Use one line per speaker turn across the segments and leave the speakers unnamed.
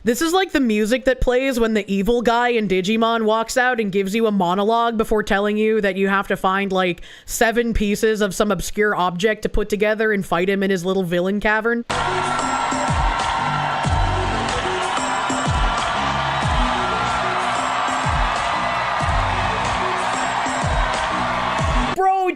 This is like the music that plays when the evil guy in Digimon walks out and gives you a monologue before telling you that you have to find like 7 pieces of some obscure object to put together and fight him in his little villain cavern.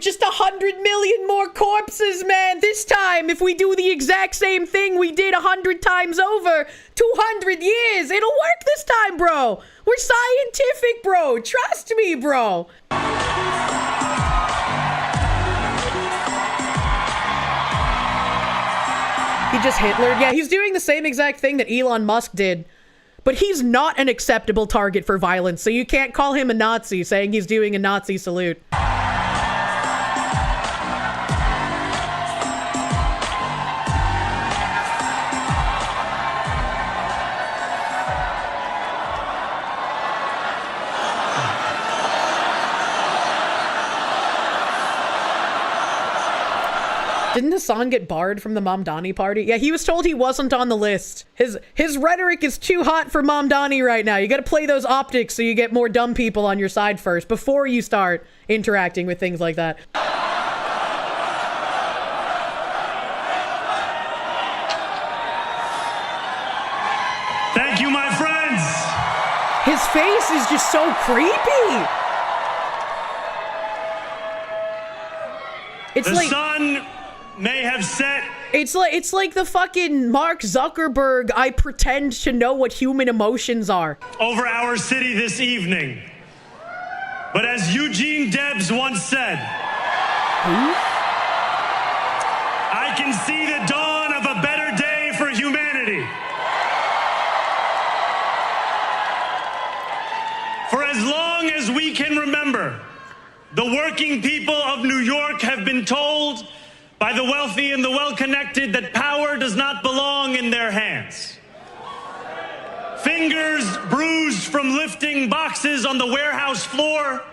Just 100 million more corpses, man. This time, if we do the exact same thing we did 100 times over, 200 years, it'll work this time, bro. We're scientific, bro. Trust me, bro. He just Hitlered. Yeah, he's doing the same exact thing that Elon Musk did. But he's not an acceptable target for violence, so you can't call him a Nazi saying he's doing a Nazi salute. Didn't Hasan get barred from the Mamdani party? Yeah, he was told he wasn't on the list. His rhetoric is too hot for Mamdani right now. You gotta play those optics so you get more dumb people on your side first before you start interacting with things like that.
Thank you, my friends.
His face is just so creepy. It's
the
like...
sun may have set.
It's like the fucking Mark Zuckerberg, I pretend to know what human emotions are.
Over our city this evening. But as Eugene Debs once said, I can see the dawn of a better day for humanity. For as long as we can remember, the working people of New York have been told by the wealthy and the well-connected that power does not belong in their hands. Fingers bruised from lifting boxes on the warehouse floor,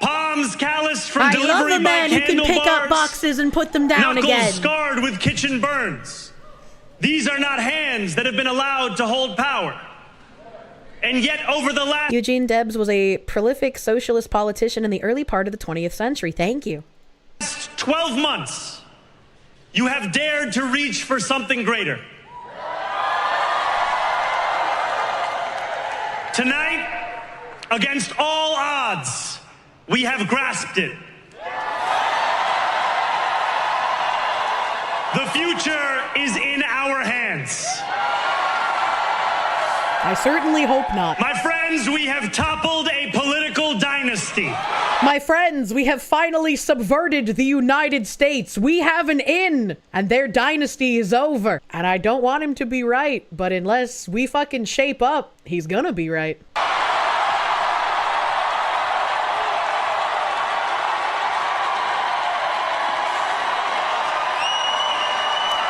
palms calloused from delivery bike handlebars. I love a man who can pick up boxes and put them down again. Knuckles scarred with kitchen burns. These are not hands that have been allowed to hold power. And yet over the last...
Eugene Debs was a prolific socialist politician in the early part of the 20th century. Thank you.
12 months, you have dared to reach for something greater. Tonight, against all odds, we have grasped it. The future is in our hands.
I certainly hope not.
My friends, we have toppled a political dynasty.
My friends, we have finally subverted the United States. We have an in, and their dynasty is over. And I don't want him to be right, but unless we fucking shape up, he's gonna be right.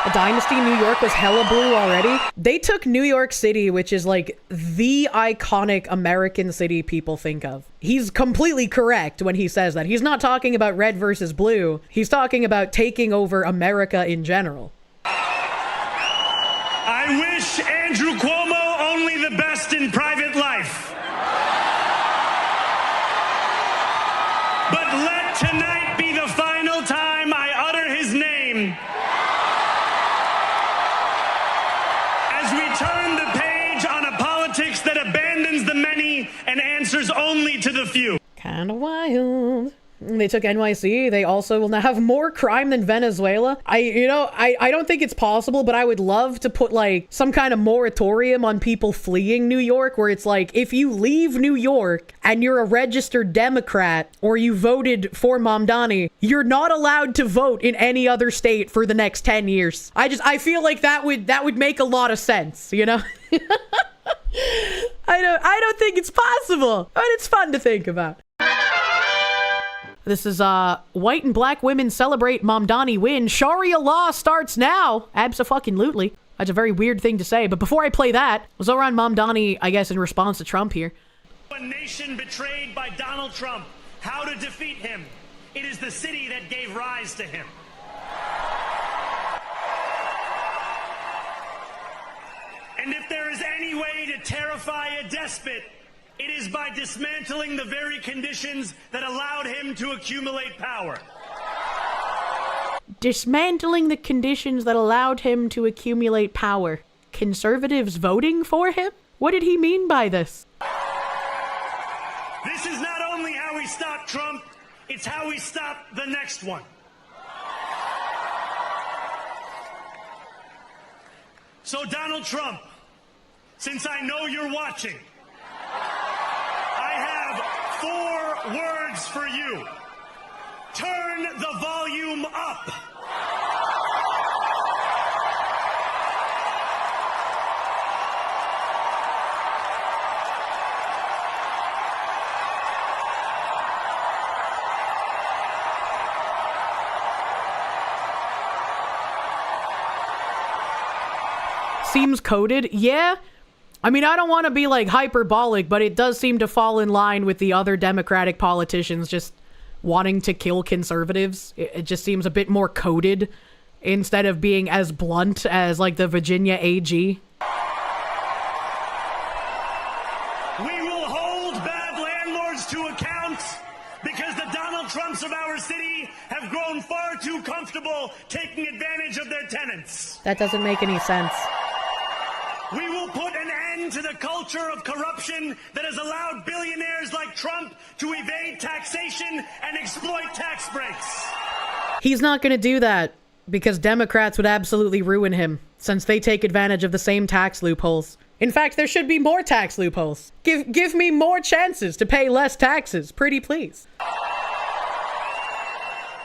A dynasty in New York was hella blue already. They took New York City, which is like the iconic American city people think of. He's completely correct when he says that. He's not talking about red versus blue. He's talking about taking over America in general.
I wish Andrew Cuomo only the best in private life. But let tonight be the final time I utter his name. Turn the page on a politics that abandons the many and answers only to the few.
Kind of wild. They took NYC. They also will now have more crime than Venezuela. I don't think it's possible, but I would love to put like some kind of moratorium on people fleeing New York, where it's like, if you leave New York and you're a registered Democrat or you voted for Mamdani, you're not allowed to vote in any other state for the next 10 years. I feel like that would make a lot of sense, you know? I don't think it's possible, but it's fun to think about. This is, white and black women celebrate Mamdani win. Sharia law starts now. Abso-fucking-lutely. That's a very weird thing to say, but before I play that, Zohran Mamdani, I guess in response to Trump here.
A nation betrayed by Donald Trump. How to defeat him. It is the city that gave rise to him. And if there is any way to terrify a despot, it is by dismantling the very conditions that allowed him to accumulate power.
Dismantling the conditions that allowed him to accumulate power. Conservatives voting for him? What did he mean by this?
This is not only how we stop Trump, it's how we stop the next one. So Donald Trump, since I know you're watching, I have 4 words for you. Turn the volume up.
Seems coded. Yeah. I mean, I don't want to be like hyperbolic, but it does seem to fall in line with the other Democratic politicians just wanting to kill conservatives. It just seems a bit more coded instead of being as blunt as like the Virginia AG.
We will hold bad landlords to account because the Donald Trumps of our city have grown far too comfortable taking advantage of their tenants.
That doesn't make any sense.
We will put an end to the culture of corruption that has allowed billionaires like Trump to evade taxation and exploit tax breaks.
He's not going to do that because Democrats would absolutely ruin him since they take advantage of the same tax loopholes. In fact, there should be more tax loopholes. Give me more chances to pay less taxes, pretty please.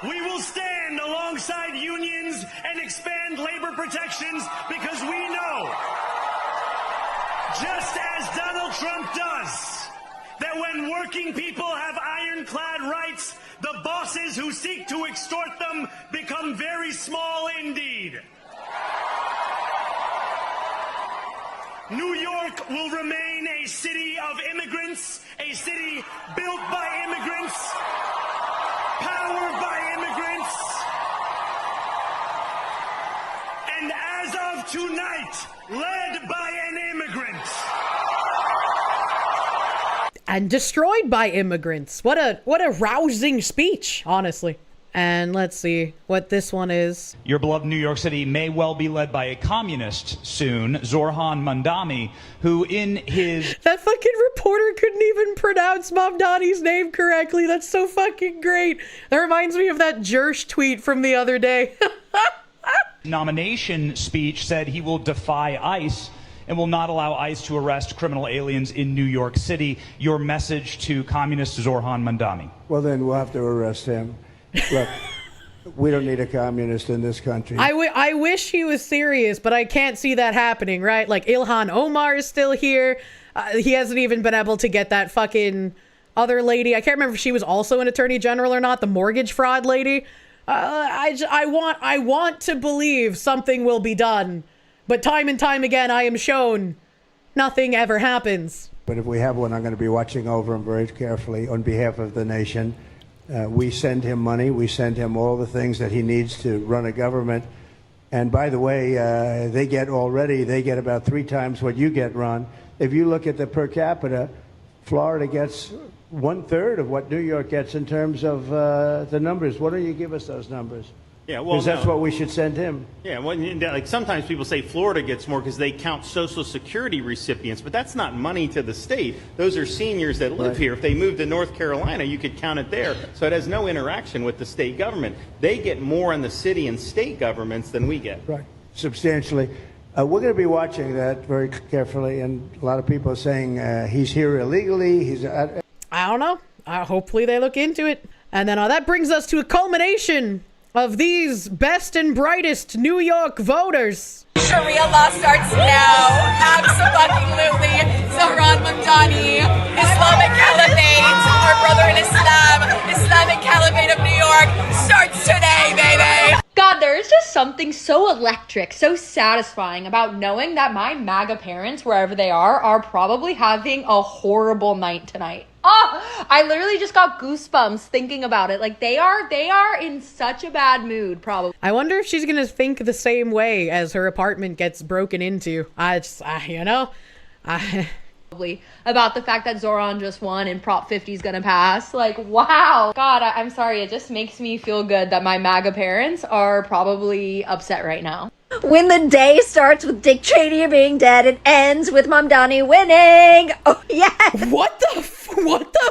We will stand alongside unions and expand labor protections because we know, just as Donald Trump does, that when working people have ironclad rights, the bosses who seek to extort them become very small indeed. New York will remain a city of immigrants, a city built by immigrants, powered by immigrants, and as of tonight, led by an immigrant.
And destroyed by immigrants. What a rousing speech, honestly. And let's see what this one is.
Your beloved New York City may well be led by a communist soon, Zohran Mandani, who in his...
That fucking reporter couldn't even pronounce Mamdani's name correctly. That's so fucking great. That reminds me of that Kirsche tweet from the other day.
nomination speech said he will defy ICE and will not allow ICE to arrest criminal aliens in New York City. Your message to communist Zohran Mandani?
Well, then we'll have to arrest him. Look, we don't need a communist in this country.
I wish he was serious, but I can't see that happening, right? Like, Ilhan Omar is still here. He hasn't even been able to get that fucking other lady. I can't remember if she was also an attorney general or not, the mortgage fraud lady. I want to believe something will be done, but time and time again, I am shown nothing ever happens.
But if we have one, I'm going to be watching over him very carefully on behalf of the nation. We send him money. We send him all the things that he needs to run a government. And by the way, they get about 3 times what you get, Ron. If you look at the per capita, Florida gets 1/3 of what New York gets in terms of the numbers. Why don't you give us those numbers?
Yeah, well,
because that's what we should send him.
Yeah, well, like sometimes people say Florida gets more because they count Social Security recipients, but that's not money to the state. Those are seniors that live here. If they moved to North Carolina, you could count it there. So it has no interaction with the state government. They get more in the city and state governments than we get.
Right, substantially. We're going to be watching that very carefully, and a lot of people are saying he's here illegally.
I don't know. Hopefully they look into it. And then that brings us to a culmination of these best and brightest New York voters.
Shariah law starts now. Absolutely. Zohran Mandani, Islamic Caliphate, our brother in Islam, Islamic Caliphate of New York starts today, baby.
God, there is just something so electric, so satisfying about knowing that my MAGA parents, wherever they are probably having a horrible night tonight. I literally just got goosebumps thinking about it. Like, they are in such a bad mood, probably.
I wonder if she's gonna think the same way as her apartment gets broken into.
About the fact that Zohran just won and Prop 50 is gonna pass. Like, wow. God, I'm sorry. It just makes me feel good that my MAGA parents are probably upset right now.
When the day starts with Dick Cheney being dead, it ends with Mamdani winning. Oh, yeah.
What the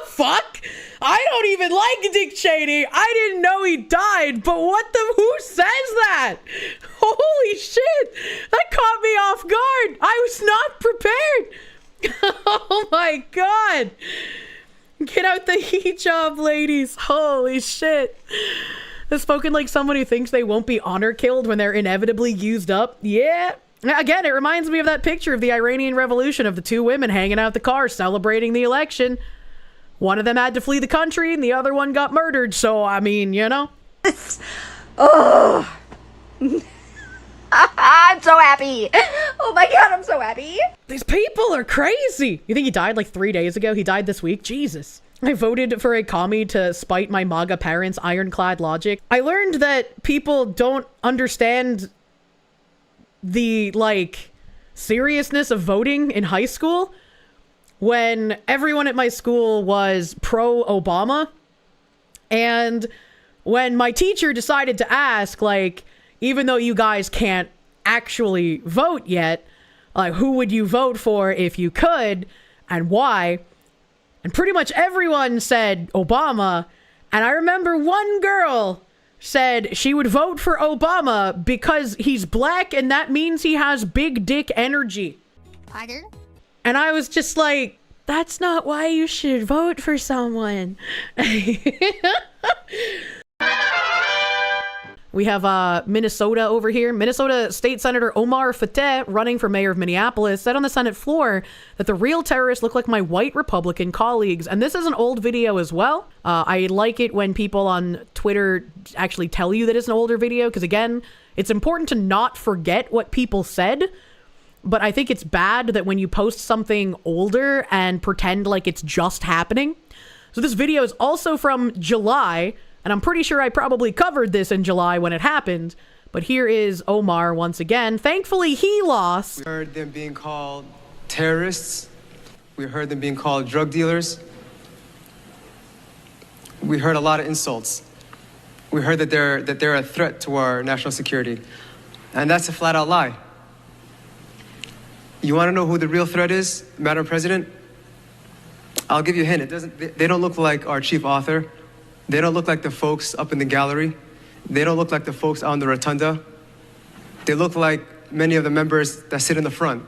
fuck? I don't even like Dick Cheney. I didn't know he died, but who says that? Holy shit. That caught me off guard. I was not prepared. Oh my God. Get out the hijab, ladies. Holy shit. That's spoken like someone who thinks they won't be honor killed when they're inevitably used up. Yeah. Again, it reminds me of that picture of the Iranian Revolution of the two women hanging out the car celebrating the election. One of them had to flee the country and the other one got murdered. So, I mean, you know.
Oh. I'm so happy. Oh my God, I'm so happy.
These people are crazy. You think he died like 3 days ago? He died this week? Jesus. I voted for a commie to spite my MAGA parents' ironclad logic. I learned that people don't understand the, like, seriousness of voting in high school when everyone at my school was pro-Obama. And when my teacher decided to ask, like, even though you guys can't actually vote yet, like, who would you vote for if you could and why? And pretty much everyone said Obama. And I remember one girl said she would vote for Obama because he's black and that means he has big dick energy.
Pardon?
And I was just like, that's not why you should vote for someone. We have Minnesota over here. Minnesota State Senator Omar Fateh, running for mayor of Minneapolis, said on the Senate floor that the real terrorists look like my white Republican colleagues. And this is an old video as well. I like it when people on Twitter actually tell you that it's an older video, because again, it's important to not forget what people said. But I think it's bad that when you post something older and pretend like it's just happening. So this video is also from July. And I'm pretty sure I probably covered this in July when it happened. But here is Omar once again. Thankfully, he lost.
We heard them being called terrorists. We heard them being called drug dealers. We heard a lot of insults. We heard that they're a threat to our national security. And that's a flat-out lie. You want to know who the real threat is, Madam President? I'll give you a hint. They don't look like our chief author. They don't look like the folks up in the gallery. They don't look like the folks on the rotunda. They look like many of the members that sit in the front.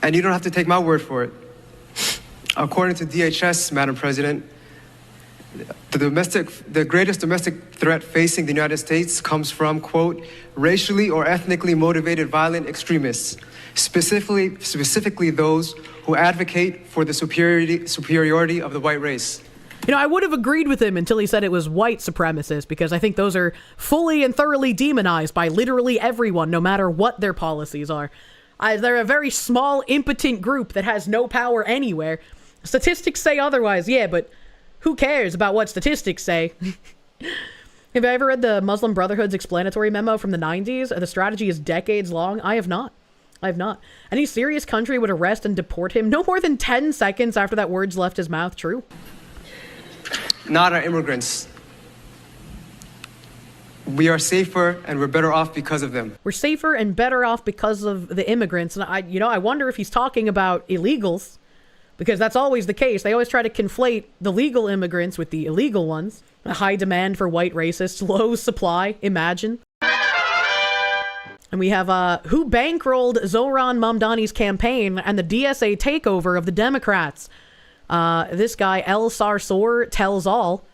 And you don't have to take my word for it. According to DHS, Madam President, the greatest domestic threat facing the United States comes from, quote, racially or ethnically motivated violent extremists, specifically those who advocate for the superiority of the white race.
You know, I would have agreed with him until he said it was white supremacists, because I think those are fully and thoroughly demonized by literally everyone, no matter what their policies are. They're a very small, impotent group that has no power anywhere. Statistics say otherwise, yeah, but who cares about what statistics say? Have I ever read the Muslim Brotherhood's explanatory memo from the 90s? The strategy is decades long. I have not. Any serious country would arrest and deport him no more than 10 seconds after that word's left his mouth. True.
Not our immigrants. We are safer and we're better off because of them.
We're safer and better off because of the immigrants. And I wonder if he's talking about illegals, because that's always the case. They always try to conflate the legal immigrants with the illegal ones. A high demand for white racists, low supply, imagine. And we have who bankrolled Zohran Mamdani's campaign and the DSA takeover of the Democrats. This guy, El Sarsour, tells all.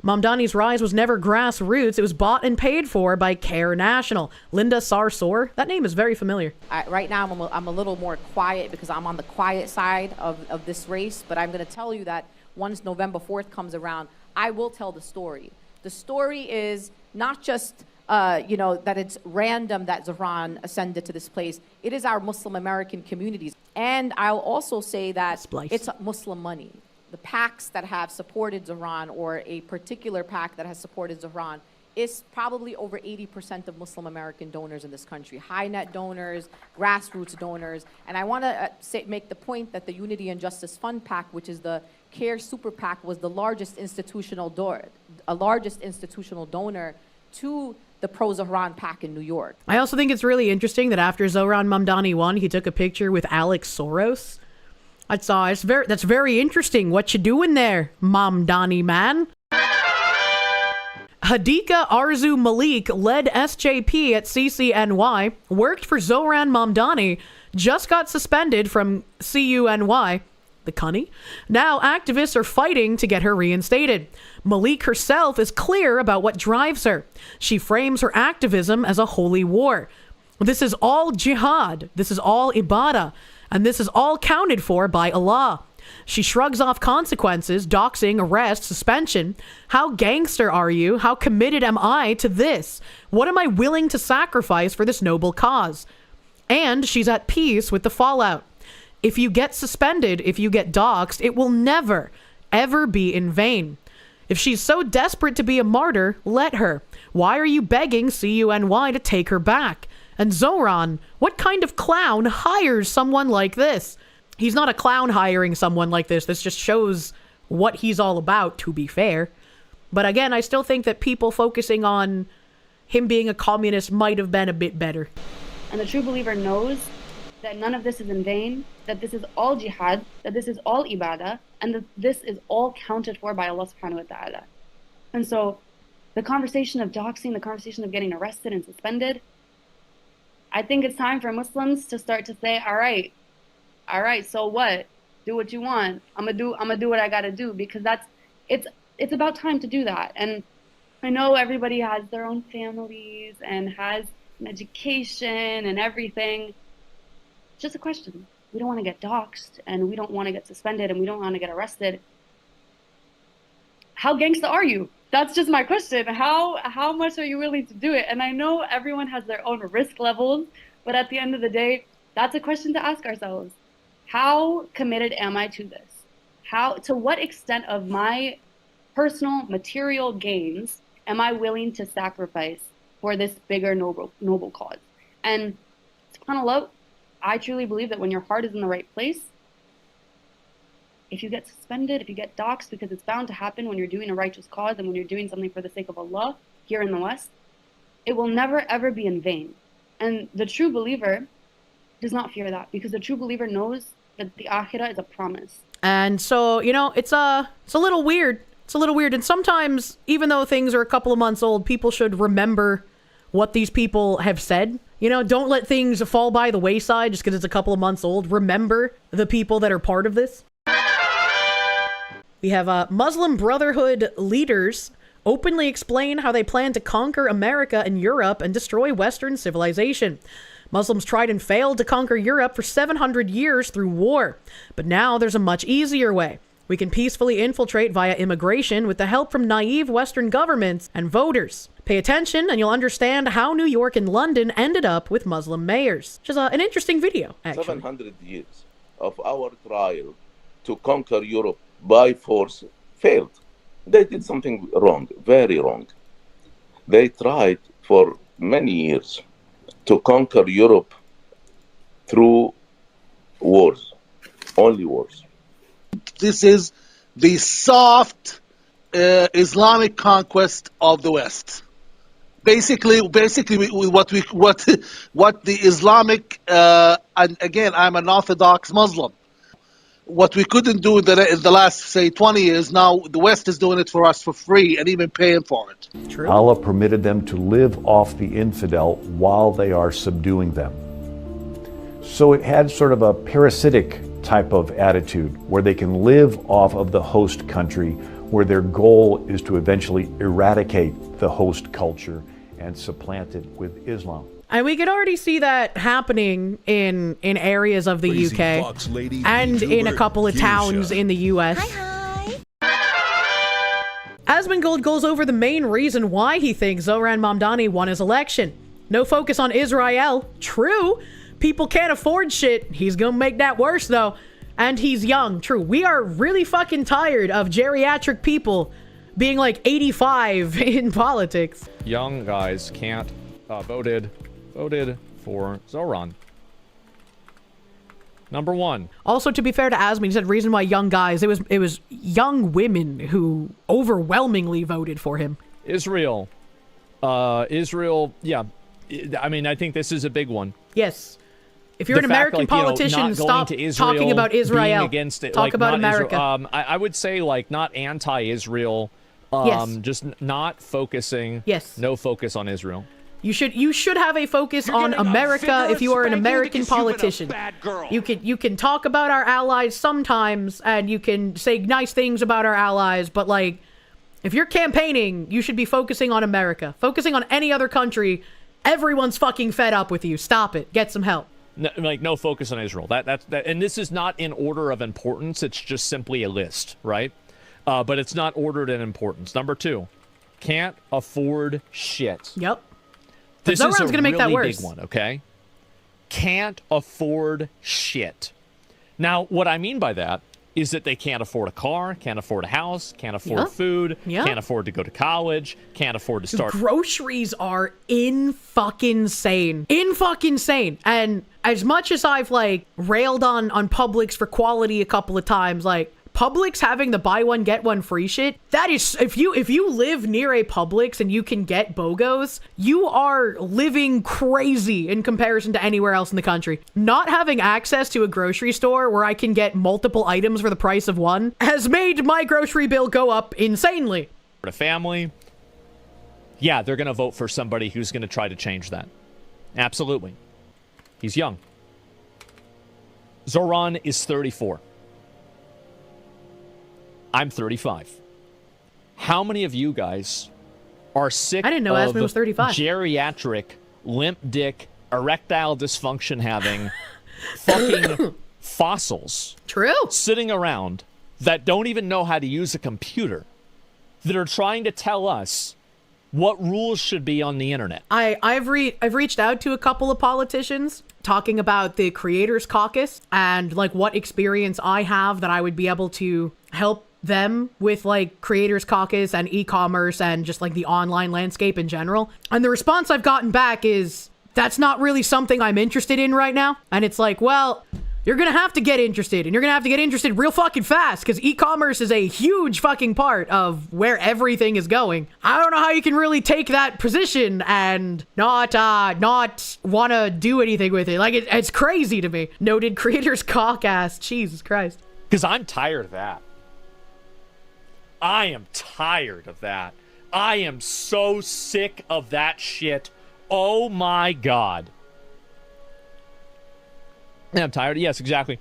Mamdani's rise was never grassroots. It was bought and paid for by Care National. Linda Sarsour. That name is very familiar.
Right now, I'm a little more quiet because I'm on the quiet side of this race. But I'm going to tell you that once November 4th comes around, I will tell the story. The story is not just that it's random that Zohran ascended to this place. It is our Muslim American communities. And I'll also say that it's Muslim money. the PACs that have supported Zohran, or a particular PAC that has supported Zohran, is probably over 80% of Muslim American donors in this country, high net donors, grassroots donors. And I want to make the point that the Unity and Justice Fund PAC, which is the CARE Super PAC, was the largest institutional donor to the pro-Zohran PAC in New York.
I also think it's really interesting that after Zohran Mamdani won, he took a picture with Alex Soros. That's very interesting. What you doing there, Mamdani man? Hadeeqa Arzoo Malik led SJP at CCNY, worked for Zohran Mamdani, just got suspended from CUNY, the CUNY. Now activists are fighting to get her reinstated. Malik herself is clear about what drives her. She frames her activism as a holy war. This is all jihad. This is all ibadah. And this is all counted for by Allah. She shrugs off consequences, doxing, arrest, suspension. How gangster are you? How committed am I to this? What am I willing to sacrifice for this noble cause? And she's at peace with the fallout. If you get suspended, if you get doxed, it will never, ever be in vain. If she's so desperate to be a martyr, let her. Why are you begging CUNY to take her back? And Zohran, what kind of clown hires someone like this? He's not a clown hiring someone like this. This just shows what he's all about, to be fair. But again, I still think that people focusing on him being a communist might have been a bit better.
And the true believer knows that none of this is in vain, that this is all jihad, that this is all ibadah, and that this is all counted for by Allah subhanahu wa ta'ala. And so the conversation of doxing, the conversation of getting arrested and suspended, I think it's time for Muslims to start to say, all right, so what? Do what you want. I'm gonna do what I gotta do, because it's about time to do that. And I know everybody has their own families and has an education and everything. It's just a question. We don't want to get doxxed, and we don't want to get suspended, and we don't want to get arrested. How gangsta are you? That's just my question. How much are you willing to do it? And I know everyone has their own risk levels, but at the end of the day, that's a question to ask ourselves. How committed am I to this? To what extent of my personal material gains am I willing to sacrifice for this bigger noble cause? And subhanAllah, I truly believe that when your heart is in the right place, if you get suspended, if you get doxxed, because it's bound to happen when you're doing a righteous cause and when you're doing something for the sake of Allah here in the West, it will never ever be in vain. And the true believer does not fear that, because the true believer knows that the akhirah is a promise.
And so, it's a little weird. It's a little weird. And sometimes, even though things are a couple of months old, people should remember what these people have said. Don't let things fall by the wayside just because it's a couple of months old. Remember the people that are part of this. We have Muslim Brotherhood leaders openly explain how they plan to conquer America and Europe and destroy Western civilization. Muslims tried and failed to conquer Europe for 700 years through war. But now there's a much easier way. We can peacefully infiltrate via immigration with the help from naive Western governments and voters. Pay attention and you'll understand how New York and London ended up with Muslim mayors. Which is an interesting video, actually.
700 years of our trial to conquer Europe by force failed. They did something wrong, very wrong. They tried for many years to conquer Europe through wars, only wars.
This is the soft Islamic conquest of the West. Basically, what the Islamic and again, I'm an Orthodox Muslim. What we couldn't do in the last, say, 20 years, now the West is doing it for us for free and even paying for it.
True.
Allah permitted them to live off the infidel while they are subduing them. So it had sort of a parasitic type of attitude where they can live off of the host country, where their goal is to eventually eradicate the host culture and supplant it with Islam.
And we could already see that happening in areas of the
Crazy
UK
Fox lady,
and
YouTuber,
in a couple of towns
Kirsche.
in the US. Asmongold goes over the main reason why he thinks Zohran Mamdani won his election. No focus on Israel. True. People can't afford shit. He's gonna make that worse, though. And he's young. True. We are really fucking tired of geriatric people being like 85 in politics.
Young guys can't voted for Zohran. Number one.
Also, to be fair to Asmin, he said reason why young guys, it was young women who overwhelmingly voted for him.
Israel. Yeah. I mean, I think this is a big one.
Yes. If you're an American politician, stop talking about Israel.
Against it,
Talk about America.
I would say, like, not anti-Israel.
Yes.
Just not focusing.
Yes.
No focus on Israel.
You should have a focus on America if you are an American politician. You can talk about our allies sometimes, and you can say nice things about our allies, but like, if you're campaigning, you should be focusing on America. Focusing on any other country, everyone's fucking fed up with you. Stop it. Get some help.
No focus on Israel. That, and this is not in order of importance. It's just simply a list, right? But it's not ordered in importance. Number two, can't afford shit.
Yep.
This is a
gonna make that
really
worse.
big one, okay? Can't afford shit. Now, what I mean by that is that they can't afford a car, can't afford a house, can't afford food, can't afford to go to college, can't afford to start.
Groceries are in-fucking-sane. In-fucking-sane. And as much as I've, like, railed on Publix for quality a couple of times, like, Publix having the buy one get one free shit, that is, if you live near a Publix and you can get BOGOs, you are living crazy in comparison to anywhere else in the country. Not having access to a grocery store where I can get multiple items for the price of one has made my grocery bill go up insanely.
A family, yeah, they're gonna vote for somebody who's gonna try to change that. Absolutely. He's young. Zohran is 34. I'm 35. How many of you guys are sick
I didn't know
of
Asmin was 35.
geriatric, limp dick, erectile dysfunction having fucking fossils sitting around that don't even know how to use a computer, that are trying to tell us what rules should be on the internet?
I've reached out to a couple of politicians talking about the Creators Caucus and like what experience I have that I would be able to help them with like Creators Caucus and e-commerce and just like the online landscape in general. And the response I've gotten back is, that's not really something I'm interested in right now. And it's like, well, you're gonna have to get interested, and you're gonna have to get interested real fucking fast, because e-commerce is a huge fucking part of where everything is going. I don't know how you can really take that position and not want to do anything with it. Like, it's crazy to me. Noted Creators Caucus. Jesus Christ.
Because I'm tired of that. I am tired of that. I am so sick of that shit. Oh my God. Yeah, I'm tired. Yes, exactly.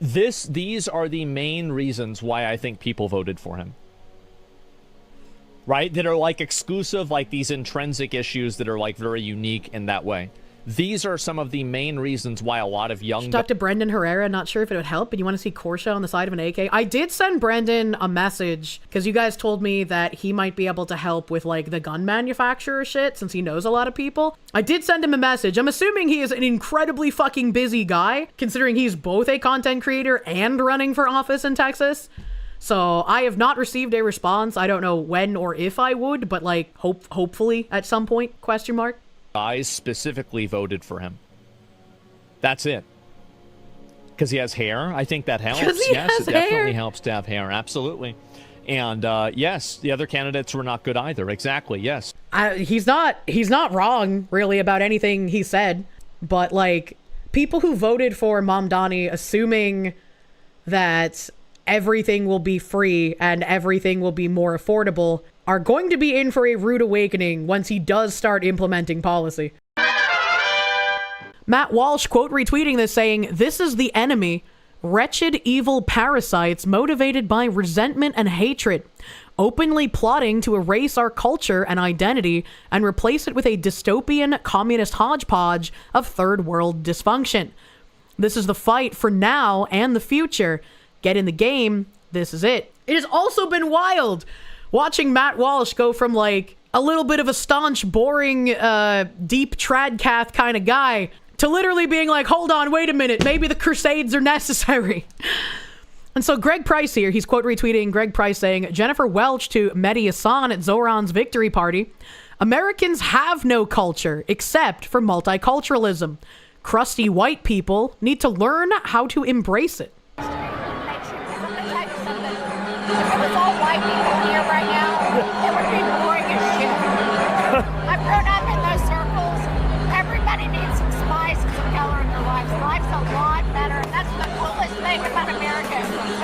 These are the main reasons why I think people voted for him. Right? That are like exclusive, like these intrinsic issues that are like very unique in that way. These are some of the main reasons why a lot of young...
Talk to Brendan Herrera, not sure if it would help, but you want to see Kirsche on the side of an AK? I did send Brendan a message, because you guys told me that he might be able to help with, like, the gun manufacturer shit, since he knows a lot of people. I did send him a message. I'm assuming he is an incredibly fucking busy guy, considering he's both a content creator and running for office in Texas. So I have not received a response. I don't know when or if I would, but, like, hopefully at some point, question mark.
Guys specifically voted for him. That's it. Because he has hair. I think that helps. Yes, it definitely helps to have hair. Absolutely. And yes, the other candidates were not good either. Exactly. Yes.
He's not wrong really about anything he said, but like people who voted for Mamdani assuming that everything will be free and everything will be more affordable are going to be in for a rude awakening once he does start implementing policy. Matt Walsh quote retweeting this saying, "This is the enemy, wretched evil parasites motivated by resentment and hatred, openly plotting to erase our culture and identity and replace it with a dystopian communist hodgepodge of third world dysfunction. This is the fight for now and the future. Get in the game. This is it." It has also been wild watching Matt Walsh go from like a little bit of a staunch, boring, deep tradcath kind of guy to literally being like, hold on, wait a minute, maybe the crusades are necessary. And so Greg Price here, he's quote retweeting Greg Price saying, Jennifer Welch to Mehdi Hasan at Zohran's victory party. Americans have no culture except for multiculturalism. Crusty white people need to learn how to embrace it.
If it was all white people here right now, it would be boring as shit. I've grown up in those circles. Everybody needs some spice and some color in their lives. Life's a lot better. That's the coolest thing about America.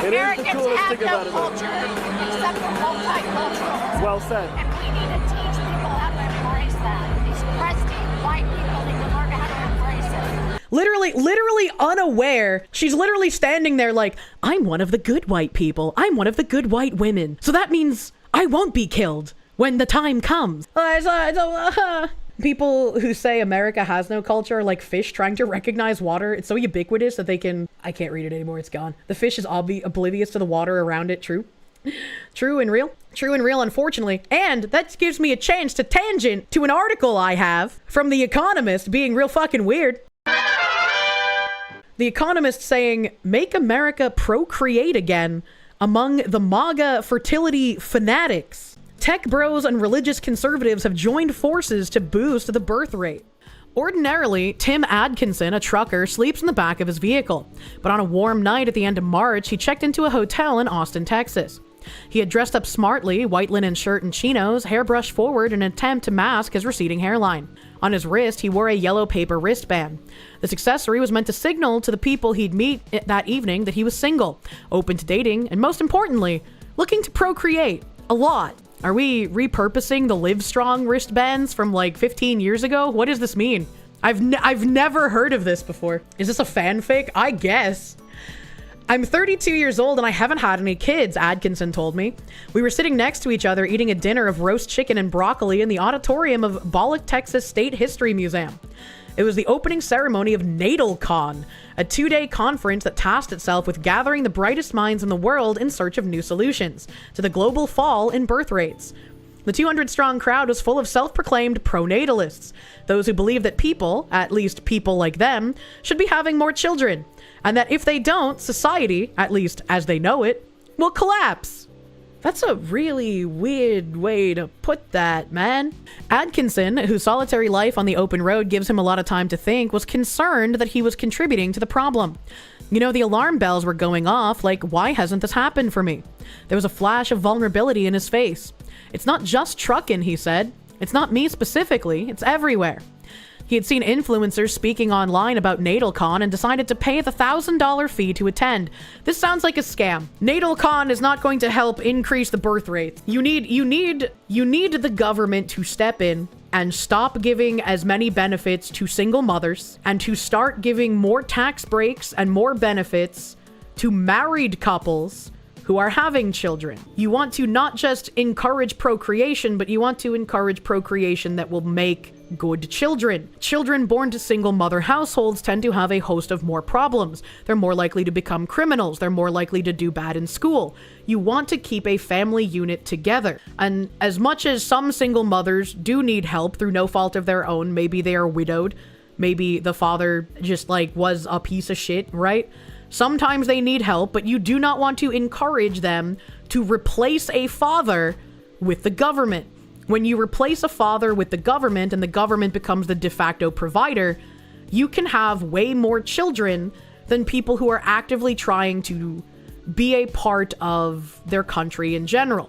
Americans have no culture except for multiculturalism.
Well said.
And we need to teach people how to embrace that. These crusty white people need to learn how to embrace it.
Literally unaware. She's literally standing there like, I'm one of the good white people. I'm one of the good white women. So that means I won't be killed when the time comes. People who say America has no culture are like fish trying to recognize water. It's so ubiquitous that they can... I can't read it anymore. It's gone. The fish is oblivious to the water around it. True. True and real. True and real, unfortunately. And that gives me a chance to tangent to an article I have from The Economist being real fucking weird. The Economist saying, make America procreate again among the MAGA fertility fanatics. Tech bros and religious conservatives have joined forces to boost the birth rate. Ordinarily, Tim Atkinson, a trucker, sleeps in the back of his vehicle. But on a warm night at the end of March, he checked into a hotel in Austin, Texas. He had dressed up smartly, white linen shirt and chinos, hair brushed forward in an attempt to mask his receding hairline. On his wrist, he wore a yellow paper wristband. This accessory was meant to signal to the people he'd meet that evening that he was single, open to dating, and most importantly, looking to procreate. A lot. Are we repurposing the Livestrong wristbands from like 15 years ago? What does this mean? I've never heard of this before. Is this a fanfic? I guess. I'm 32 years old and I haven't had any kids, Atkinson told me. We were sitting next to each other eating a dinner of roast chicken and broccoli in the auditorium of Bollock, Texas State History Museum. It was the opening ceremony of NatalCon, a 2-day conference that tasked itself with gathering the brightest minds in the world in search of new solutions to the global fall in birth rates. The 200-strong crowd was full of self-proclaimed pronatalists, those who believe that people, at least people like them, should be having more children, and that if they don't, society, at least as they know it, will collapse. That's a really weird way to put that, man. Atkinson, whose solitary life on the open road gives him a lot of time to think, was concerned that he was contributing to the problem. You know, the alarm bells were going off, like, why hasn't this happened for me? There was a flash of vulnerability in his face. It's not just truckin', he said. It's not me specifically, it's everywhere. He had seen influencers speaking online about NatalCon and decided to pay the $1,000 fee to attend. This sounds like a scam. NatalCon is not going to help increase the birth rate. You need the government to step in and stop giving as many benefits to single mothers and to start giving more tax breaks and more benefits to married couples who are having children. You want to not just encourage procreation, but you want to encourage procreation that will make good children. Children born to single mother households tend to have a host of more problems. They're more likely to become criminals. They're more likely to do bad in school. You want to keep a family unit together. And as much as some single mothers do need help through no fault of their own, maybe they are widowed, maybe the father just like was a piece of shit, right? Sometimes they need help, but you do not want to encourage them to replace a father with the government. When you replace a father with the government and the government becomes the de facto provider, you can have way more children than people who are actively trying to be a part of their country in general.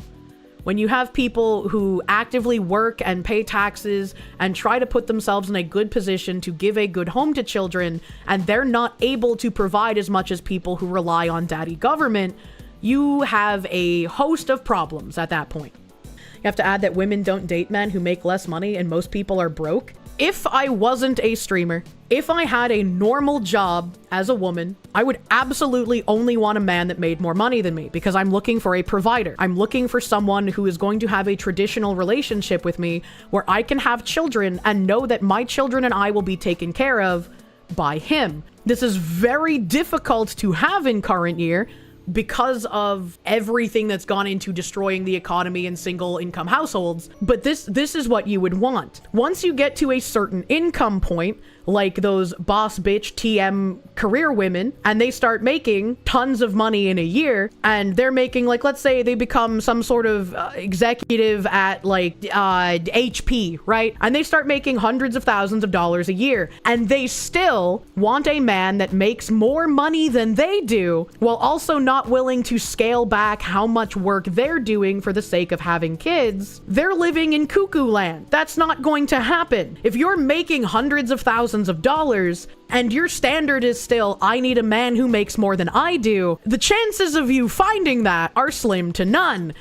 When you have people who actively work and pay taxes and try to put themselves in a good position to give a good home to children, and they're not able to provide as much as people who rely on daddy government, you have a host of problems at that point. You have to add that women don't date men who make less money and most people are broke. If I wasn't a streamer, if I had a normal job as a woman, I would absolutely only want a man that made more money than me because I'm looking for a provider. I'm looking for someone who is going to have a traditional relationship with me where I can have children and know that my children and I will be taken care of by him. This is very difficult to have in current year because of everything that's gone into destroying the economy in single income households. But this is what you would want. Once you get to a certain income point, like those boss bitch TM career women, and they start making tons of money in a year, and they're making, like, let's say they become some sort of executive at like HP, right? And they start making hundreds of thousands of dollars a year, and they still want a man that makes more money than they do, while also not willing to scale back how much work they're doing for the sake of having kids. They're living in cuckoo land. That's not going to happen. If you're making hundreds of thousands of dollars and your standard is still, I need a man who makes more than I do, the chances of you finding that are slim to none.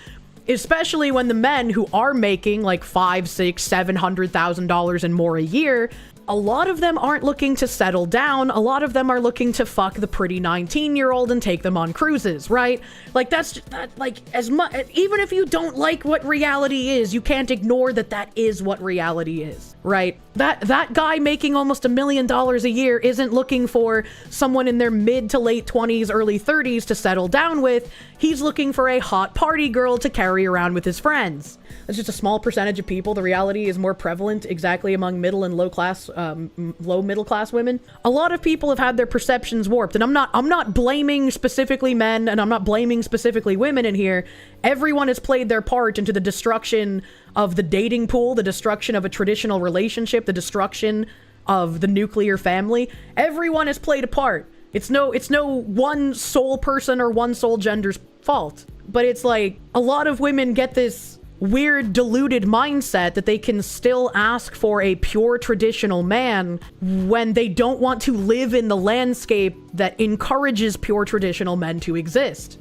Especially when the men who are making like $500,000, $600,000, $700,000 and more a year, a lot of them aren't looking to settle down. A lot of them are looking to fuck the pretty 19-year-old and take them on cruises, right? Like, that's like, as much, even if you don't like what reality is, you can't ignore that that is what reality is, right? That guy making almost $1 million a year isn't looking for someone in their mid to late 20s, early 30s to settle down with. He's looking for a hot party girl to carry around with his friends. That's just a small percentage of people. The reality is more prevalent exactly among middle and low middle class women. A lot of people have had their perceptions warped, and I'm not blaming specifically men, and I'm not blaming specifically women in here. Everyone has played their part into the destruction of the dating pool, the destruction of a traditional relationship, the destruction of the nuclear family. Everyone has played a part. It's no one sole person or one sole gender's fault. But it's like, a lot of women get this weird diluted mindset that they can still ask for a pure traditional man when they don't want to live in the landscape that encourages pure traditional men to exist.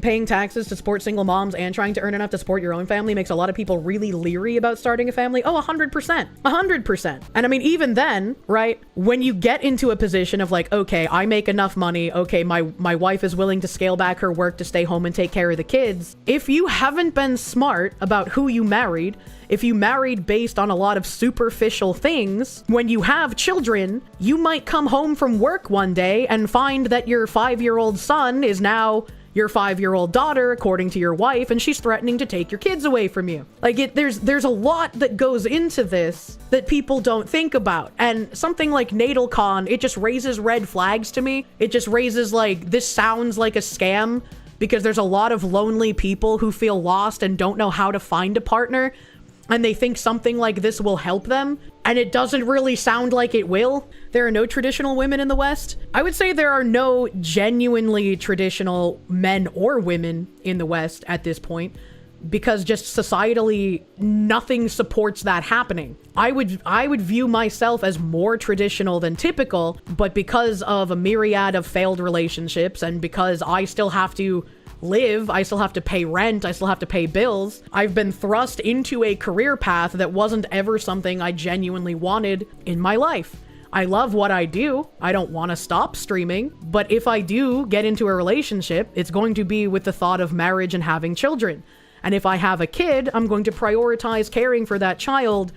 Paying taxes to support single moms and trying to earn enough to support your own family makes a lot of people really leery about starting a family. Oh, 100%. 100%. And I mean, even then, right, when you get into a position of like, okay, I make enough money, okay, my wife is willing to scale back her work to stay home and take care of the kids. If you haven't been smart about who you married, if you married based on a lot of superficial things, when you have children, you might come home from work one day and find that your 5-year-old son is now your 5-year-old daughter, according to your wife, and she's threatening to take your kids away from you. Like, there's a lot that goes into this that people don't think about. And something like natal con, it just raises red flags to me. It just raises like, this sounds like a scam, because there's a lot of lonely people who feel lost and don't know how to find a partner, and they think something like this will help them, and it doesn't really sound like it will. There are no traditional women in the West. I would say there are no genuinely traditional men or women in the West at this point, because just societally, nothing supports that happening. I would view myself as more traditional than typical, but because of a myriad of failed relationships, and because I still have to live, I still have to pay rent, I still have to pay bills, I've been thrust into a career path that wasn't ever something I genuinely wanted in my life. I love what I do. I don't want to stop streaming, but if I do get into a relationship, it's going to be with the thought of marriage and having children. And if I have a kid, I'm going to prioritize caring for that child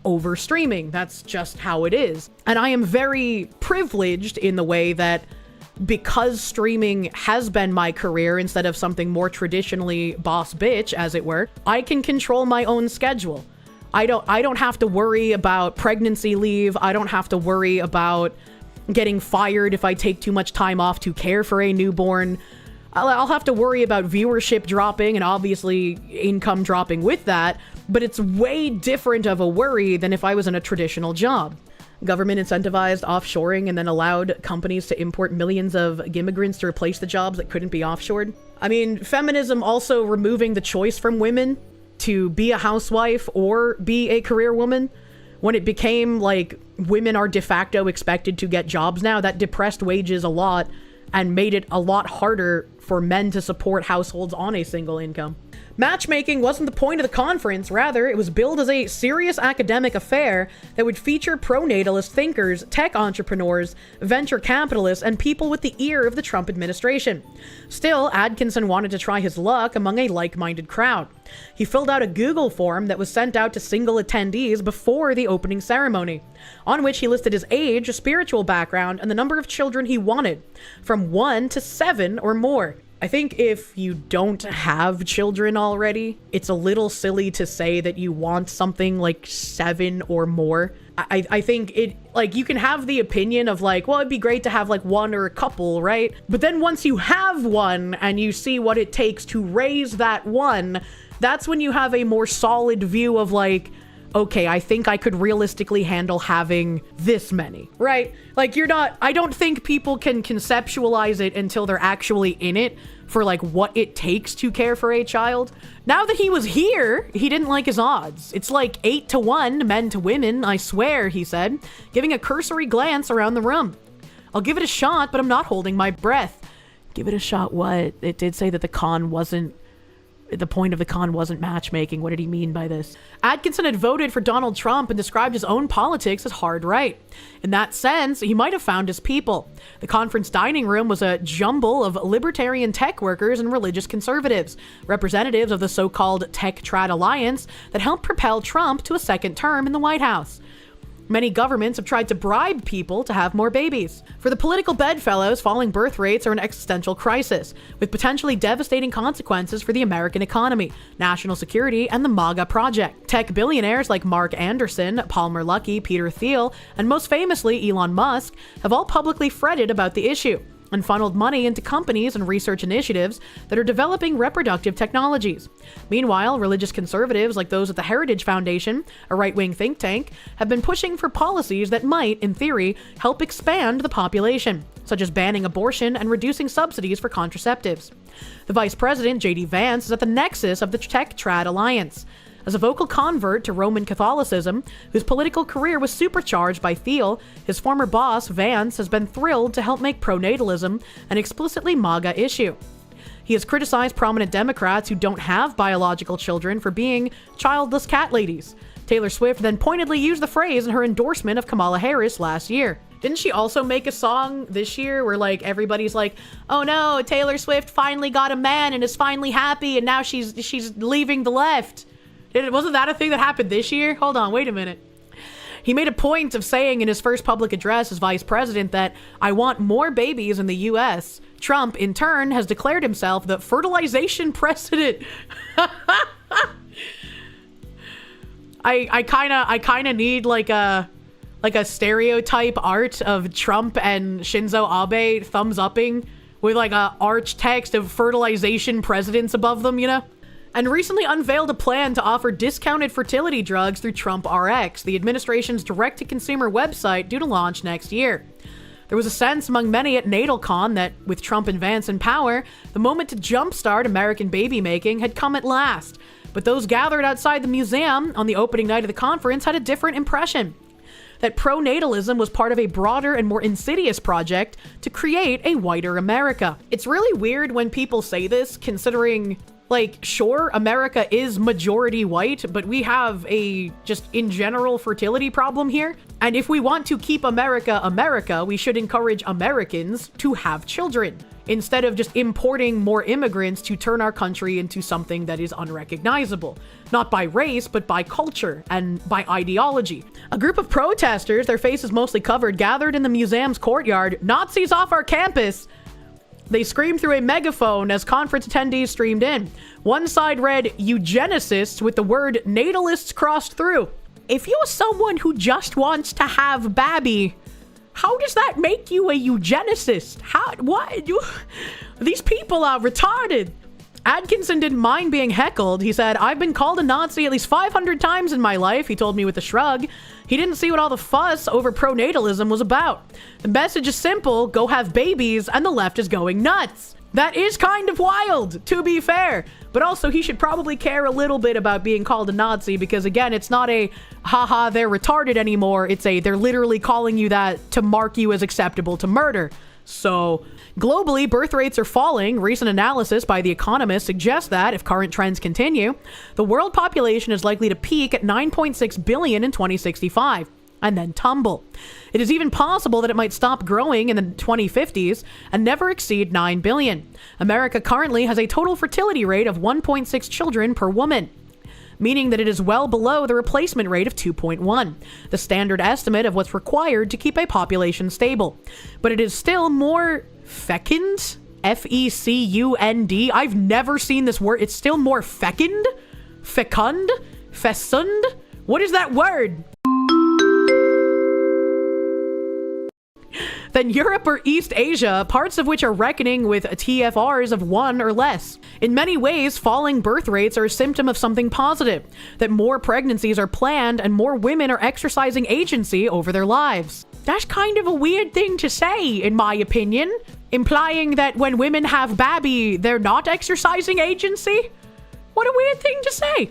over streaming. That's just how it is. And I am very privileged in the way that, because streaming has been my career instead of something more traditionally boss bitch, as it were, I can control my own schedule. I don't have to worry about pregnancy leave. I don't have to worry about getting fired if I take too much time off to care for a newborn. I'll have to worry about viewership dropping and obviously income dropping with that, but it's way different of a worry than if I was in a traditional job. Government incentivized offshoring and then allowed companies to import millions of immigrants to replace the jobs that couldn't be offshored. I mean, feminism also removing the choice from women to be a housewife or be a career woman. When it became like women are de facto expected to get jobs now, that depressed wages a lot and made it a lot harder for men to support households on a single income. Matchmaking wasn't the point of the conference. Rather, it was billed as a serious academic affair that would feature pro-natalist thinkers, tech entrepreneurs, venture capitalists, and people with the ear of the Trump administration. Still, Atkinson wanted to try his luck among a like-minded crowd. He filled out a Google form that was sent out to single attendees before the opening ceremony, on which he listed his age, spiritual background, and the number of children he wanted, from 1 to 7 or more. I think if you don't have children already, it's a little silly to say that you want something like 7 or more. I think it, like, you can have the opinion of like, well, it'd be great to have like 1 or a couple, right? But then once you have one and you see what it takes to raise that one, that's when you have a more solid view of like, okay, I think I could realistically handle having this many, right? Like, I don't think people can conceptualize it until they're actually in it for like what it takes to care for a child. Now that he was here, he didn't like his odds. It's like 8 to 1 men to women, I swear, he said, giving a cursory glance around the room. I'll give it a shot, but I'm not holding my breath. Give it a shot what? It did say that the point of the con wasn't matchmaking. What did he mean by this? Atkinson had voted for Donald Trump and described his own politics as hard right. In that sense, he might have found his people. The conference dining room was a jumble of libertarian tech workers and religious conservatives, representatives of the so-called Tech Trad Alliance that helped propel Trump to a second term in the White House. Many governments have tried to bribe people to have more babies. For the political bedfellows, falling birth rates are an existential crisis, with potentially devastating consequences for the American economy, national security, and the MAGA project. Tech billionaires like Mark Anderson, Palmer Luckey, Peter Thiel, and most famously Elon Musk have all publicly fretted about the issue and funneled money into companies and research initiatives that are developing reproductive technologies. Meanwhile, religious conservatives like those at the Heritage Foundation, a right-wing think tank, have been pushing for policies that might, in theory, help expand the population, such as banning abortion and reducing subsidies for contraceptives. The Vice President, J.D. Vance, is at the nexus of the Tech Trad Alliance. As a vocal convert to Roman Catholicism, whose political career was supercharged by Thiel, his former boss, Vance, has been thrilled to help make pronatalism an explicitly MAGA issue. He has criticized prominent Democrats who don't have biological children for being childless cat ladies. Taylor Swift then pointedly used the phrase in her endorsement of Kamala Harris last year. Didn't she also make a song this year where like everybody's like, oh no, Taylor Swift finally got a man and is finally happy and now she's leaving the left? Wasn't that a thing that happened this year? Hold on, wait a minute. He made a point of saying in his first public address as vice president that I want more babies in the U.S. Trump, in turn, has declared himself the fertilization president. I kind of need like a stereotype art of Trump and Shinzo Abe thumbs upping with like a arch text of fertilization presidents above them, you know? And recently unveiled a plan to offer discounted fertility drugs through Trump RX, the administration's direct-to-consumer website due to launch next year. There was a sense among many at NatalCon that, with Trump and Vance in power, the moment to jumpstart American baby-making had come at last. But those gathered outside the museum on the opening night of the conference had a different impression. That pronatalism was part of a broader and more insidious project to create a whiter America. It's really weird when people say this, considering... like, sure, America is majority white, but we have a, just in general, fertility problem here. And if we want to keep America America, we should encourage Americans to have children, instead of just importing more immigrants to turn our country into something that is unrecognizable. Not by race, but by culture and by ideology. A group of protesters, their faces mostly covered, gathered in the museum's courtyard. Nazis off our campus! They screamed through a megaphone as conference attendees streamed in. One side read, eugenicists, with the word natalists crossed through. If you're someone who just wants to have babby, how does that make you a eugenicist? These people are retarded. Atkinson didn't mind being heckled. He said, I've been called a Nazi at least 500 times in my life, he told me with a shrug. He didn't see what all the fuss over pronatalism was about. The message is simple, go have babies, and the left is going nuts. That is kind of wild, to be fair. But also, he should probably care a little bit about being called a Nazi, because again, it's not a, haha, they're retarded anymore. It's a, they're literally calling you that to mark you as acceptable to murder. So, globally, birth rates are falling. Recent analysis by The Economist suggests that, if current trends continue, the world population is likely to peak at 9.6 billion in 2065, and then tumble. It is even possible that it might stop growing in the 2050s and never exceed 9 billion. America currently has a total fertility rate of 1.6 children per woman, meaning that it is well below the replacement rate of 2.1, the standard estimate of what's required to keep a population stable. But it is still more fecund, F-E-C-U-N-D. I've never seen this word. It's still more fecund? Fecund? Fecund? What is that word? Than Europe or East Asia, parts of which are reckoning with TFRs of 1 or less. In many ways, falling birth rates are a symptom of something positive, that more pregnancies are planned and more women are exercising agency over their lives. That's kind of a weird thing to say, in my opinion, implying that when women have baby, they're not exercising agency? What a weird thing to say.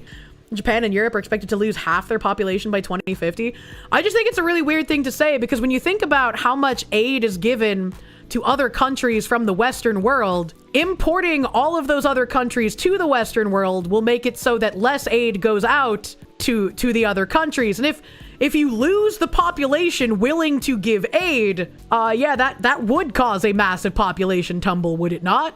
Japan and Europe are expected to lose half their population by 2050. I just think it's a really weird thing to say because when you think about how much aid is given to other countries from the Western world, importing all of those other countries to the Western world will make it so that less aid goes out to the other countries. And if you lose the population willing to give aid, yeah, that would cause a massive population tumble, would it not?